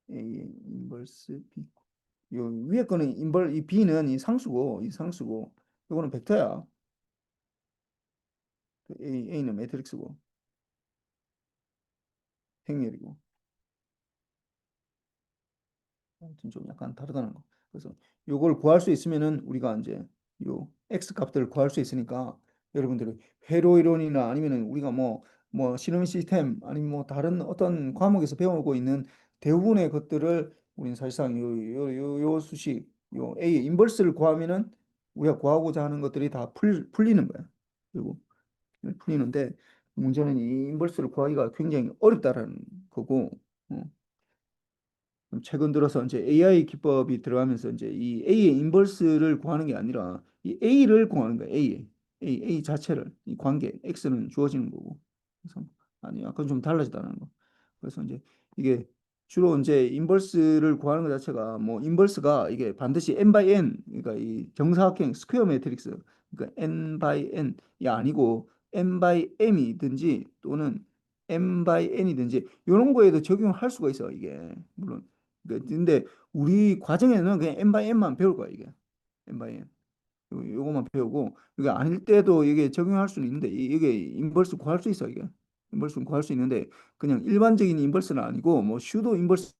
A의 인버스 B 요 위에 거는 이 B는 이 상수고 이 상수고 요거는 벡터야. A는 매트릭스고 행렬이고 아무튼 좀 약간 다르다는 거. 그래서 요걸 구할 수 있으면은 우리가 이제 요 X 값들을 구할 수 있으니까 여러분들이 회로 이론이나 아니면은 우리가 뭐 실험 시스템 아니면 뭐 다른 어떤 과목에서 배우고 있는 대부분의 것들을 우리는 사실상 요 수식 요 A의 인버스를 구하면은 우리가 구하고자 하는 것들이 다 풀리는 거야. 그리고 풀리는데 문제는 이 인버스를 구하기가 굉장히 어렵다라는 거고 어. 최근 들어서 이제 AI 기법이 들어가면서 이제 이 A의 인버스를 구하는 게 아니라 이 A를 구하는 거예요. A 자체를 이 관계 X는 주어지는 거고. 그래서 아니 약간 좀 달라지다는 거. 그래서 이제 이게 주로 이제 인버스를 구하는 것 자체가 뭐 인버스가 이게 반드시 n by n 그러니까 이 정사각형 스퀘어 매트릭스 그러니까 n by n이 아니고 n by m이든지 또는 n by n이든지 이런 거에도 적용할 수가 있어 이게 물론 근데 우리 과정에는 그냥 n by n만 배울 거야 이게 n by n 요거만 배우고 이게 아닐 때도 이게 적용할 수는 있는데 이게 인버스 구할 수 있어 이게 인버스 구할 수 있는데 그냥 일반적인 인버스는 아니고 뭐 슈도 인버스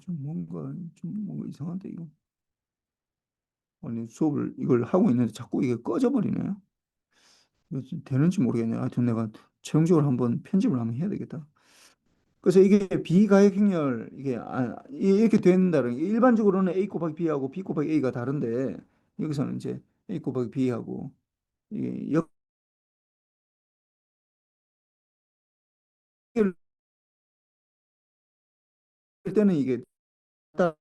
좀 뭔가 이상한데 이거 아니 수업을 이걸 하고 있는데 자꾸 이게 꺼져버리네. 이거 되는지 모르겠네. 하여튼 내가 최종적으로 한번 편집을 한번 해야 되겠다. 그래서 이게 비가역행렬 이게 이렇게 된다는 게 일반적으로는 A 곱하기 B하고 B 곱하기 A가 다른데 여기서는 이제 A 곱하기 B하고 이게 역할 때는 이게 딱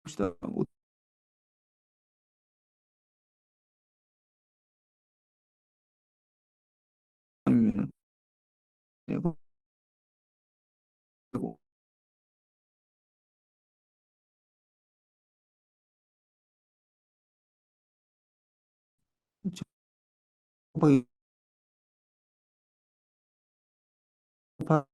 봅시다. 그리고 곱하기 곱하기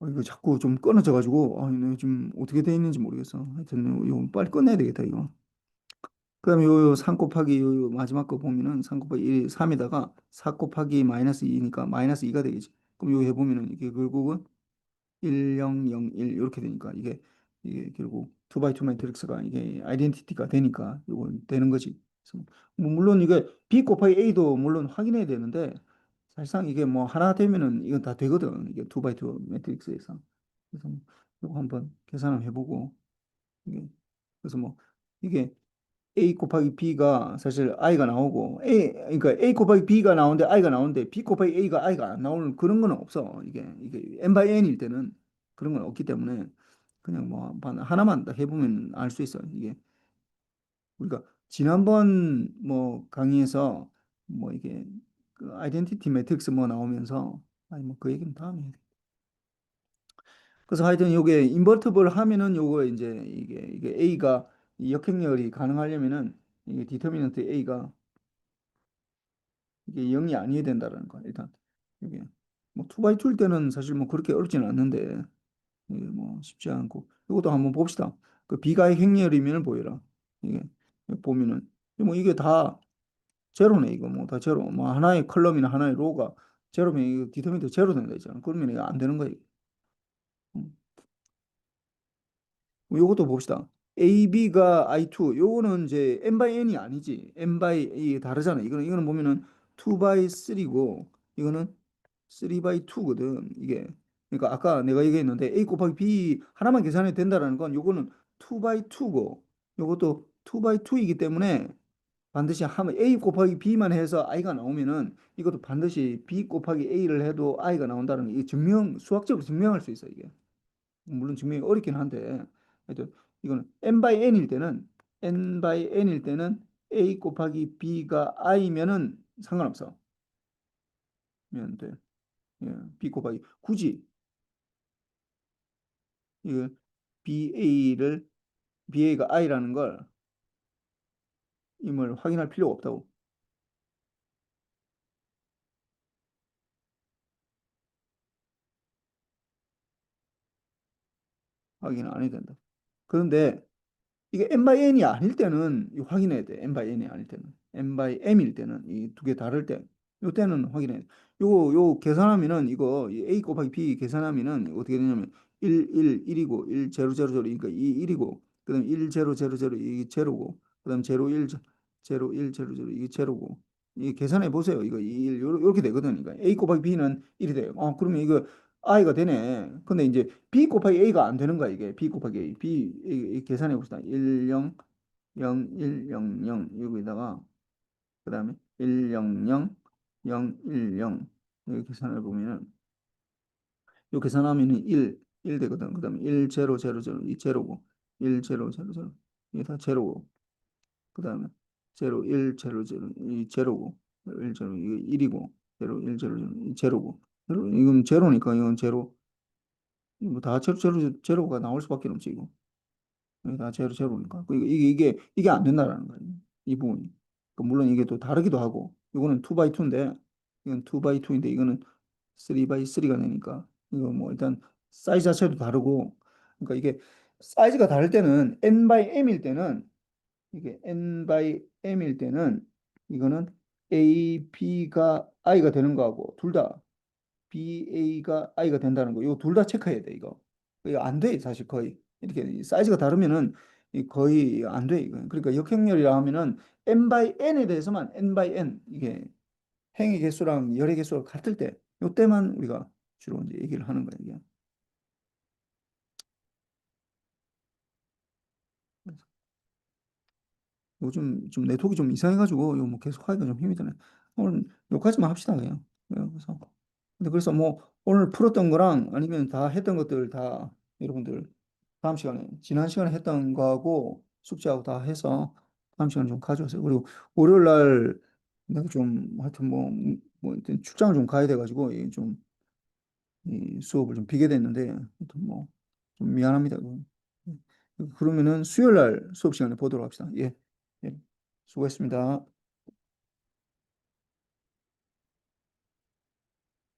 이거 자꾸 좀 끊어져 가지고 이거 지금 어떻게 돼 있는지 모르겠어. 하여튼 이거 빨리 끝내야 되겠다 이거. 그다음에 요 3 곱하기 요 마지막 거 보면은 3 곱하기 1, 3에다가 4 곱하기 마이너스 2니까 마이너스 2가 되겠지. 그럼 요 해보면은 이게 결국은 1, 0, 0, 1 이렇게 되니까 이게 결국 2x2 매트릭스가 이게 아이덴티티가 되니까 이거 되는 거지. 그래서 뭐 물론 이게 B 곱하기 A도 물론 확인해야 되는데 사실상 이게 뭐 하나 되면은 이건 다 되거든. 이게 2x2 매트릭스에서. 그래서 뭐 이거 한번 계산을 해보고 이게 그래서 뭐 이게 A 곱하기 B가 사실 I가 나오고 그러니까 A 곱하기 B가 나오는데 I가 나오는데 B 곱하기 A가 안 나오는 그런 건 없어. 이게 n by n일 때는 그런 건 없기 때문에 그냥 뭐 하나만 딱 해보면 알 수 있어. 이게 우리가 지난번 뭐 강의에서 뭐 이게 그 아이덴티티 매트릭스 뭐 나오면서 아니 뭐 그 얘기는 다음에 해. 그래서 하여튼 요게 인버티블 하면은 요거 이제 이게 A가 이 역행열이 가능하려면은 이게 디터미넌트 A가 이게 0이 아니어야 된다라는 거야. 일단 이게 뭐 2x2일 때는 사실 뭐 그렇게 어렵지는 않는데 이게 뭐 쉽지 않고 이것도 한번 봅시다. 그 B가 행렬이면을 보여라. 이게 보면은 뭐 이게 다 제로네 이거 뭐 다 제로. 뭐 하나의 컬럼이나 하나의 로가 제로면 이거 디터미넌트 제로 된다 했잖아. 그러면 이거 안 되는 거야. 음. 뭐 요것도 봅시다. AB가 I2, 요거는 이제 n by n이 아니지. n by 이게 다르잖아. 이거는 보면은 2 by 3고 이거는 3 by 2거든. 이게 그러니까 아까 내가 얘기했는데 A 곱하기 B 하나만 계산해도 된다라는 건 요거는 2 by 2고 요것도 2 by 2이기 때문에 반드시 하면 A 곱하기 B만 해서 I가 나오면은 이것도 반드시 B 곱하기 A를 해도 I가 나온다는 게 이게 수학적으로 증명할 수 있어 이게. 물론 증명이 어렵긴 한데 하여튼 이거는 n by n일 때는 a 곱하기 b가 i면은 상관없어. 면 돼. 예, b 곱하기 굳이 이거 ba가 i라는 걸 임을 확인할 필요가 없다고. 확인 안 해도 된다. 그런데 이게 n by n이 아닐 때는 이거 확인해야 돼. n by n이 아닐 때는. n by m일 때는 이 두 개 다를 때. 요 때는 확인해야 돼. 요 계산하면은 이거 이 a 곱하기 b 계산하면은 어떻게 되냐면 1이고 1, 0, 0, 0, 그러니까 이 1이고 그다음에 1, 0, 0, 0, 이게 제로고 그다음 0, 1, 0, 1, 0, 0, 이게 제로고 이 계산해 보세요. 이거 1 요렇게 되거든. 그러니까 a 곱하기 b는 1이 돼요. 그러면 이거 i가 되네. 근데 이제 b 곱하기 a가 안 되는 거야 이게 b 곱하기 a 계산해 봅시다. 1, 0, 0, 1, 0, 0 여기다가 그다음에 1, 0, 0, 0, 1, 0 여기 계산을 보면은 요 계산하면은 1 되거든. 그다음에 1, 0, 0, 0 이 제로고 1, 0, 0, 0 이게 다 제로고 그다음에 0, 1, 0, 0 이 제로고 1, 0 이거 1이고 0, 1, 0, 0 이 제로고 이건 제로니까 이건 제로 뭐다 제로가 나올 수밖에 없지 이거. 이게 다 제로니까. 이게 안 된다라는 거예요. 이 부분이. 물론 이게 또 다르기도 하고, 이거는 2x2인데, 이건 2x2인데, 이거는 3x3가 되니까, 이거 뭐 일단 사이즈 자체도 다르고, 그러니까 이게 사이즈가 다를 때는 n by m일 때는 이게 n by m일 때는 이거는 a, b가 i가 되는 거하고 둘 다 b, a가 i가 된다는 거. 이거 둘 다 체크해야 돼, 이거. 이거 안 돼, 사실 거의. 이렇게 사이즈가 다르면은 거의 안 돼, 이거. 그러니까 역행렬이라 하면은 n by n에 대해서만 n by n 이게 행의 개수랑 열의 개수가 같을 때 요때만 우리가 주로 이제 얘기를 하는 거예요, 이게. 요즘 좀 네트워크 좀 이상해가지고 이거 뭐 계속 하기가 좀 힘이 드네. 오늘 여기까지만 합시다 그냥. 그래서 근데 그래서 뭐 오늘 풀었던 거랑 아니면 다 했던 것들 다 여러분들 다음 시간에 지난 시간에 했던 거하고 숙제하고 다 해서 다음 시간에 좀 가져오세요. 그리고 월요일 날 내가 좀 하여튼 뭐 하여튼 출장을 좀 가야 돼가지고 이 수업을 좀 비게 됐는데 하여튼 뭐 좀 미안합니다. 그러면은 수요일 날 수업 시간에 보도록 합시다. 예. 예. 수고했습니다.